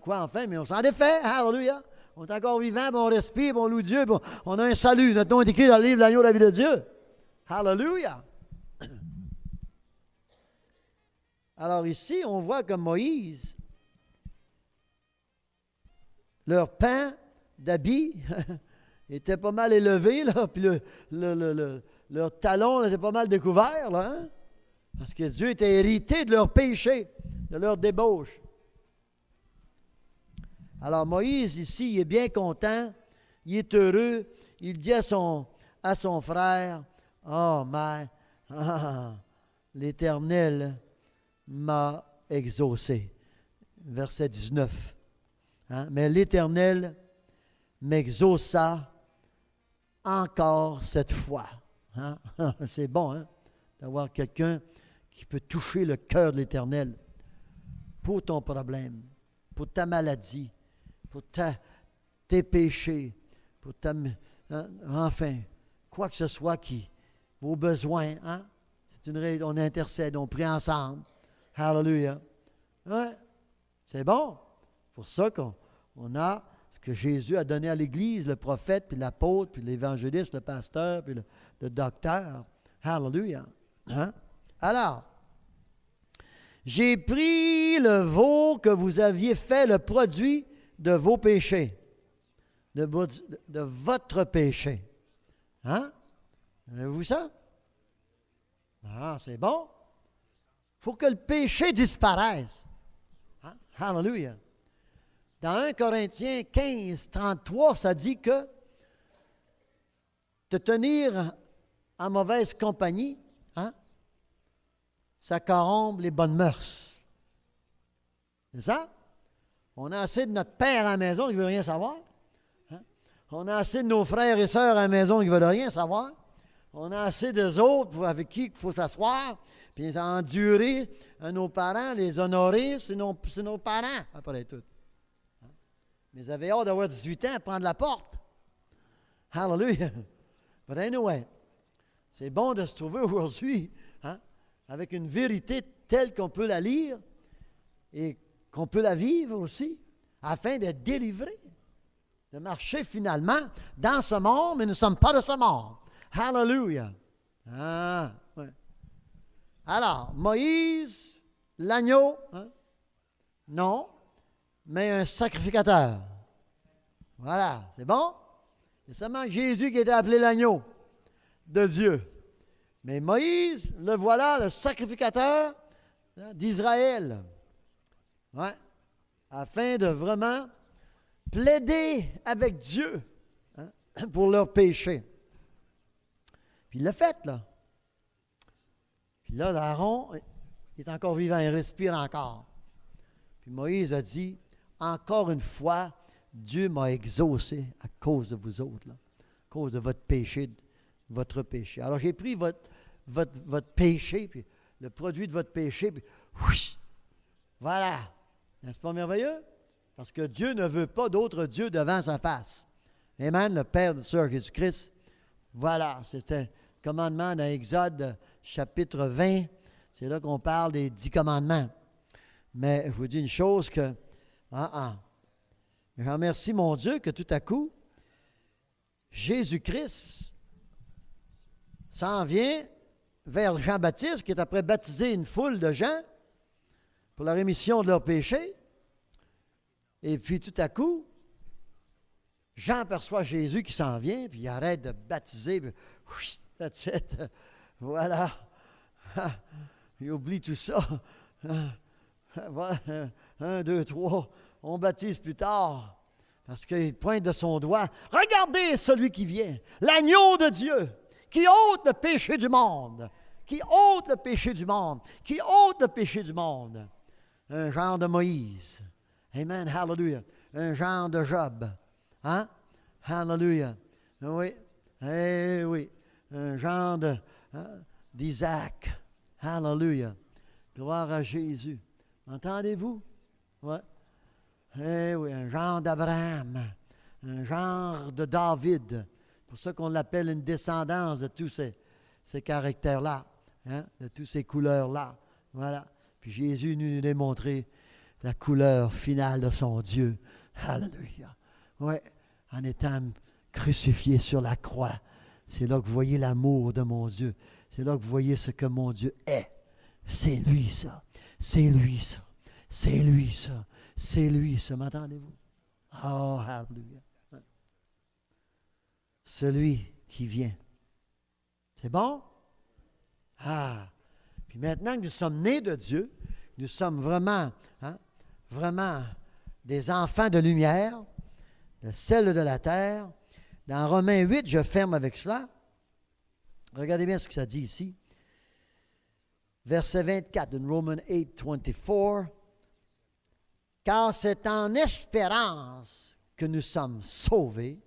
Quoi, enfin, mais on s'en défait. Alléluia! On est encore vivant, puis on respire, puis on loue Dieu, puis on a un salut. Notre nom est écrit dans le livre de l'agneau de la vie de Dieu. Alléluia! Alors ici, on voit que Moïse, leur pain d'habits était pas mal élevé, là, puis leur talon était pas mal découvert, là, hein? Parce que Dieu était hérité de leur péché, de leur débauche. Alors Moïse, ici, il est bien content, il est heureux, il dit à son frère, « Oh, l'Éternel m'a exaucé. » Verset 19. Hein? « Mais l'Éternel m'exauça encore cette fois. » Hein? C'est bon, hein? D'avoir quelqu'un qui peut toucher le cœur de l'Éternel pour ton problème, pour ta maladie, pour tes péchés, pour enfin, quoi que ce soit vos besoins. Hein? On intercède, on prie ensemble. Hallelujah. Ouais, c'est bon. Pour ça qu'on a ce que Jésus a donné à l'Église, le prophète, puis l'apôtre, puis l'évangéliste, le pasteur, puis le docteur. Hallelujah. Hein? Alors, j'ai pris le veau que vous aviez fait le produit de vos péchés, de votre péché. Hein? Avez-vous ça? Ah, c'est bon. Il faut que le péché disparaisse. Hein? Hallelujah. Dans 1 Corinthiens 15, 33, ça dit que te tenir en mauvaise compagnie, hein, ça corrompt les bonnes mœurs. C'est ça? On a assez de notre père à la maison qui ne veut rien savoir. Hein? On a assez de nos frères et sœurs à la maison qui ne veulent rien savoir. On a assez d'eux autres avec qui il faut s'asseoir, puis endurer nos parents, les honorer, c'est nos parents, après tout. Hein? Mais ils avaient hâte d'avoir 18 ans, prendre la porte. Hallelujah! But anyway, c'est bon de se trouver aujourd'hui, hein, avec une vérité telle qu'on peut la lire et qu'on peut la vivre aussi, afin d'être délivré, de marcher finalement dans ce monde, mais nous ne sommes pas de ce monde. Hallelujah! Ah, ouais. Alors, Moïse, l'agneau, hein? Non, mais un sacrificateur. Voilà, c'est bon? C'est seulement Jésus qui était appelé l'agneau de Dieu. Mais Moïse, le voilà, le sacrificateur, hein, d'Israël. Ouais. Afin de vraiment plaider avec Dieu, hein, pour leurs péchés. Puis il l'a fait, là. Puis là, Aaron, il est encore vivant, il respire encore. Puis Moïse a dit, encore une fois, Dieu m'a exaucé à cause de vous autres, là, à cause de votre péché, Alors j'ai pris votre péché, puis le produit de votre péché, puis voilà. N'est-ce pas merveilleux? Parce que Dieu ne veut pas d'autre Dieu devant sa face. Amen, le Père de Sœur Jésus-Christ. Voilà, c'était le commandement dans Exode chapitre 20. C'est là qu'on parle des 10 commandements. Mais je vous dis une chose que, je remercie mon Dieu que tout à coup, Jésus-Christ s'en vient vers Jean-Baptiste, qui est après baptisé une foule de gens pour la rémission de leurs péchés. Et puis tout à coup, Jean perçoit Jésus qui s'en vient, puis il arrête de baptiser, puis that's it. Voilà. Il oublie tout ça. Voilà. 1, 2, 3. On baptise plus tard. Parce qu'il pointe de son doigt. Regardez celui qui vient, l'agneau de Dieu, qui ôte le péché du monde. Qui ôte le péché du monde. Qui ôte le péché du monde. Un genre de Moïse. Amen, hallelujah. Un genre de Job. Hein? Hallelujah. Oui. Oui. Un genre d'Isaac. Hallelujah. Gloire à Jésus. Entendez-vous? Ouais. Eh oui, un genre d'Abraham, un genre de David. C'est pour ça qu'on l'appelle une descendance de tous ces caractères-là, hein, de toutes ces couleurs-là. Voilà. Puis Jésus nous a démontré la couleur finale de son Dieu. Alléluia. Oui, en étant crucifié sur la croix. C'est là que vous voyez l'amour de mon Dieu. C'est là que vous voyez ce que mon Dieu est. C'est lui ça. C'est lui ça. C'est lui ça. C'est lui ça. M'entendez-vous? Oh, alléluia. Celui qui vient. C'est bon? Ah. Puis maintenant que nous sommes nés de Dieu, nous sommes vraiment, vraiment des enfants de lumière, le sel de la terre. Dans Romains 8, je ferme avec cela. Regardez bien ce que ça dit ici. Verset 24, in Romans 8, 24. Car c'est en espérance que nous sommes sauvés.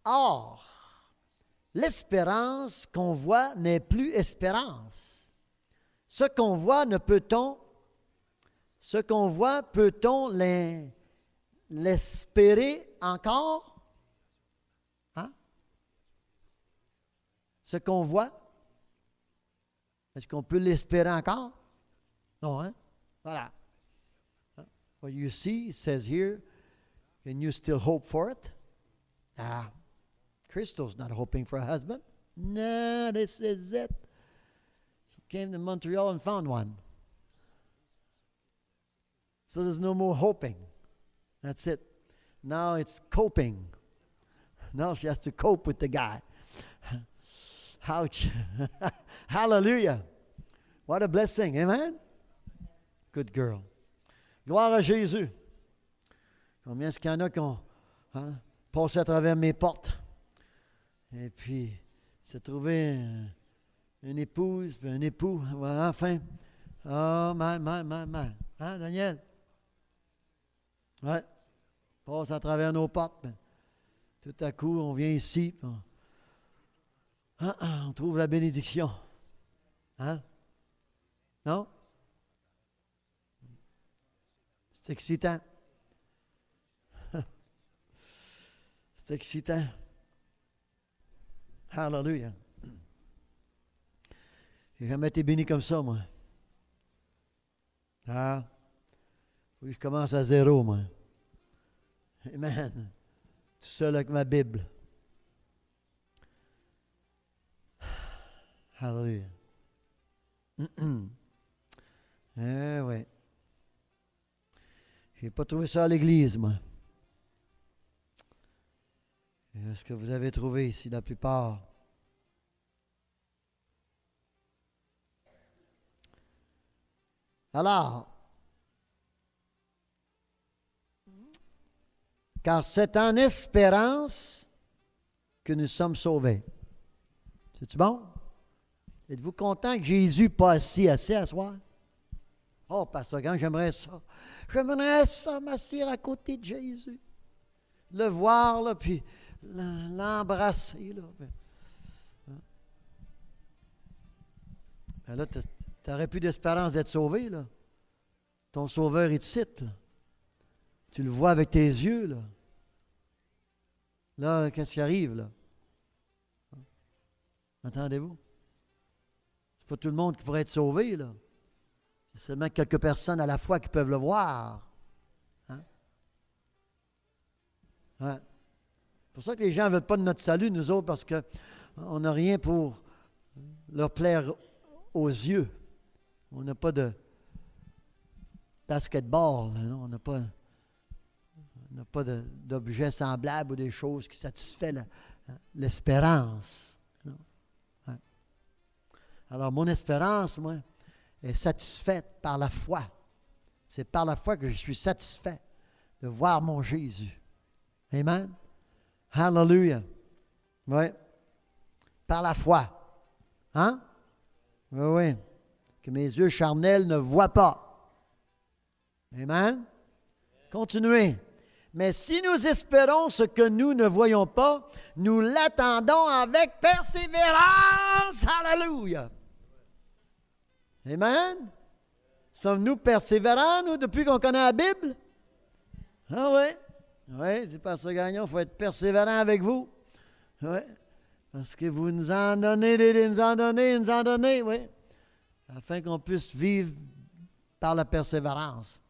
Or, l'espérance qu'on voit n'est plus espérance. Ce qu'on voit, peut-on l'espérer encore? Hein? Ce qu'on voit, est-ce qu'on peut l'espérer encore? Non, hein? Voilà. What you see, it says here, can you still hope for it? Ah, Crystal's not hoping for a husband. No, this is it. She came to Montreal and found one. So there's no more hoping. That's it. Now it's coping. Now she has to cope with the guy. Ouch. Hallelujah. What a blessing. Amen? Good girl. Gloire à Jésus. Combien est-ce qu'il y en a qui ont passé à travers mes portes? Et puis, s'est trouvé une épouse, puis un époux. Voilà, enfin. Oh, man. Hein, Daniel? Ouais. Passe à travers nos portes. Puis, tout à coup, on vient ici. Puis on trouve la bénédiction. Hein? Non? C'est excitant. C'est excitant. Hallelujah. J'ai jamais été béni comme ça, moi. Ah. Faut que je commence à zéro, moi. Amen. Tout seul avec ma Bible. Hallelujah. Eh oui. Je n'ai pas trouvé ça à l'église, moi. Est-ce que vous avez trouvé ici la plupart? Alors, car c'est en espérance que nous sommes sauvés. C'est-tu bon? Êtes-vous content que Jésus pas assis assez à soir? Oh, Pasteur Grand, j'aimerais ça. J'aimerais ça m'asseoir à côté de Jésus. Le voir, là, puis l'embrasser, là. Ben là, tu n'aurais plus d'espérance d'être sauvé, là. Ton sauveur est ici, là. Tu le vois avec tes yeux, là. Là, qu'est-ce qui arrive, là? Entendez-vous? C'est pas tout le monde qui pourrait être sauvé, là. C'est seulement quelques personnes à la fois qui peuvent le voir. Hein? Ouais. C'est pour ça que les gens ne veulent pas de notre salut, nous autres, parce qu'on n'a rien pour leur plaire aux yeux. On n'a pas de basketball, non? On n'a pas d'objets semblables ou des choses qui satisfont l'espérance. Non? Ouais. Alors, mon espérance, moi, est satisfaite par la foi. C'est par la foi que je suis satisfait de voir mon Jésus. Amen? Hallelujah. Oui. Par la foi. Hein? Oui, oui. Que mes yeux charnels ne voient pas. Amen? Continuez. Mais si nous espérons ce que nous ne voyons pas, nous l'attendons avec persévérance. Alléluia. Amen? Sommes-nous persévérants, nous, depuis qu'on connaît la Bible? Ah oui. Oui, c'est Pasteur Gagnon, il faut être persévérant avec vous. Oui. Parce que vous nous en donnez, nous en donnez, oui. Afin qu'on puisse vivre par la persévérance.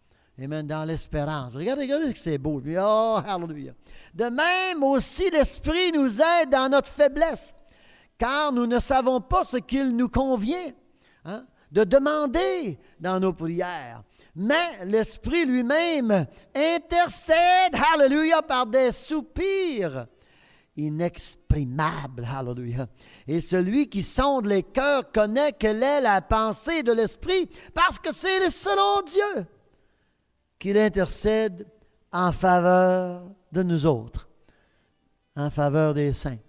Amen, dans l'espérance. Regardez que c'est beau, lui. Oh, hallelujah. De même aussi, l'Esprit nous aide dans notre faiblesse, car nous ne savons pas ce qu'il nous convient de demander dans nos prières. Mais l'Esprit lui-même intercède, hallelujah, par des soupirs inexprimables, hallelujah. Et celui qui sonde les cœurs connaît quelle est la pensée de l'Esprit, parce que c'est selon Dieu qu'il intercède en faveur de nous autres, en faveur des saints.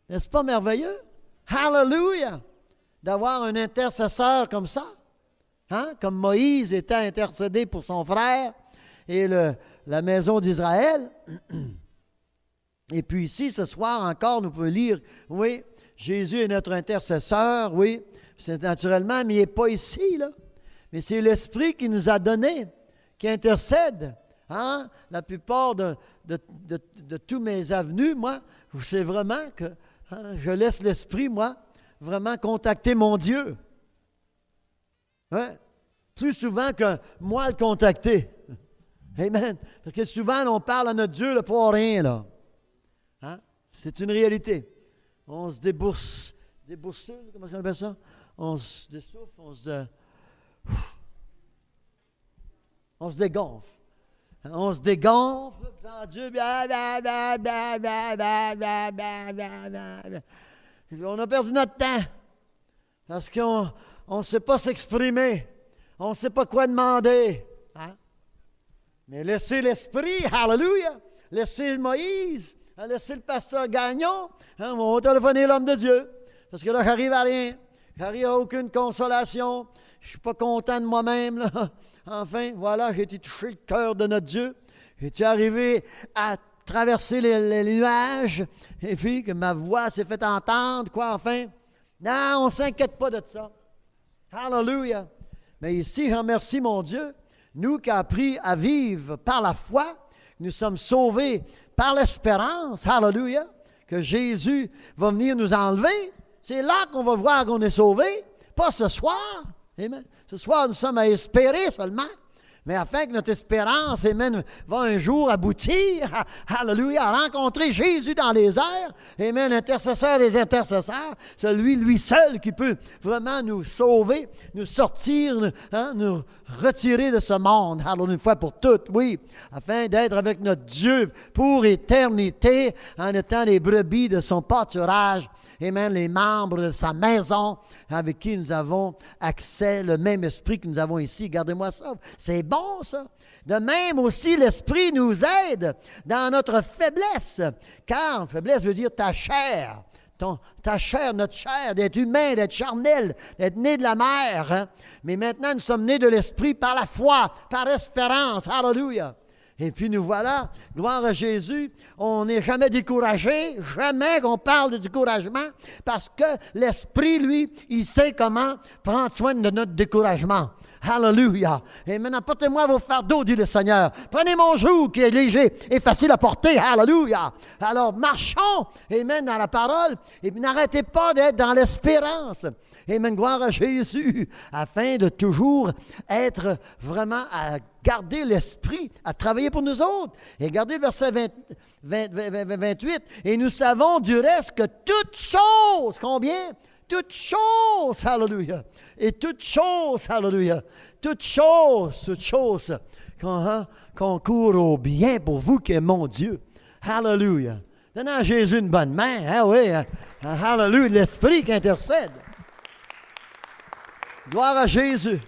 N'est-ce pas merveilleux? Hallelujah! D'avoir un intercesseur comme ça, comme Moïse était intercédé pour son frère et la maison d'Israël. Et puis ici, ce soir encore, nous pouvons lire, oui, Jésus est notre intercesseur, oui, c'est naturellement, mais il n'est pas ici, là. Mais c'est l'Esprit qui nous a donné, qui intercède. La plupart de tous mes avenues, moi, c'est vraiment que je laisse l'Esprit, moi, vraiment contacter mon Dieu. Ouais. Plus souvent que moi le contacter. Amen. Parce que souvent, on parle à notre Dieu là, pour rien, là. C'est une réalité. On se déboursule, comment on appelle ça? On se dessouffle, on se dégonfle. On se dégonfle, dans Dieu, on a perdu notre temps parce qu'on ne sait pas s'exprimer, on ne sait pas quoi demander. Mais laissez l'Esprit, hallelujah, laissez Moïse, laissez le pasteur Gagnon, on va téléphoner l'homme de Dieu, parce que là, j'arrive à rien, j'arrive à aucune consolation, je ne suis pas content de moi-même, là. Enfin, voilà, j'ai été touché le cœur de notre Dieu. J'ai-tu arrivé à traverser les nuages et puis que ma voix s'est fait entendre, quoi, enfin? Non, on ne s'inquiète pas de ça. Hallelujah! Mais ici, je remercie mon Dieu, nous qui avons appris à vivre par la foi, nous sommes sauvés par l'espérance, hallelujah, que Jésus va venir nous enlever. C'est là qu'on va voir qu'on est sauvés, pas ce soir. Amen. Ce soir, nous sommes à espérer seulement, mais afin que notre espérance, amen, va un jour aboutir, hallelujah, à rencontrer Jésus dans les airs, amen, intercesseur des intercesseurs, celui, lui seul, qui peut vraiment nous sauver, nous sortir, nous retirer de ce monde, hallelujah, une fois pour toutes, oui, afin d'être avec notre Dieu pour éternité, en étant les brebis de son pâturage, amen, les membres de sa maison avec qui nous avons accès, le même esprit que nous avons ici. Gardez-moi ça. C'est bon, ça. De même aussi, l'esprit nous aide dans notre faiblesse. Car faiblesse veut dire ta chair. Ta chair, notre chair, d'être humain, d'être charnel, d'être né de la mer. Mais maintenant, nous sommes nés de l'esprit par la foi, par l'espérance. Hallelujah. Et puis nous voilà, gloire à Jésus, on n'est jamais découragé, jamais qu'on parle de découragement, parce que l'Esprit, lui, il sait comment prendre soin de notre découragement. Hallelujah. Et maintenant, portez-moi vos fardeaux, dit le Seigneur. Prenez mon joug qui est léger et facile à porter. Hallelujah. Alors, marchons, amen, dans la parole, et n'arrêtez pas d'être dans l'espérance. Amen, gloire à Jésus, afin de toujours être vraiment à garder l'esprit, à travailler pour nous autres. Et regardez le verset 28. Et nous savons du reste que toutes choses, combien? Toutes choses, hallelujah. Et toutes choses, hallelujah. Toutes choses concourent au bien pour vous qui est mon Dieu. Hallelujah. Donnez à Jésus une bonne main, oui. Hallelujah, l'esprit qui intercède. Gloire à Jésus.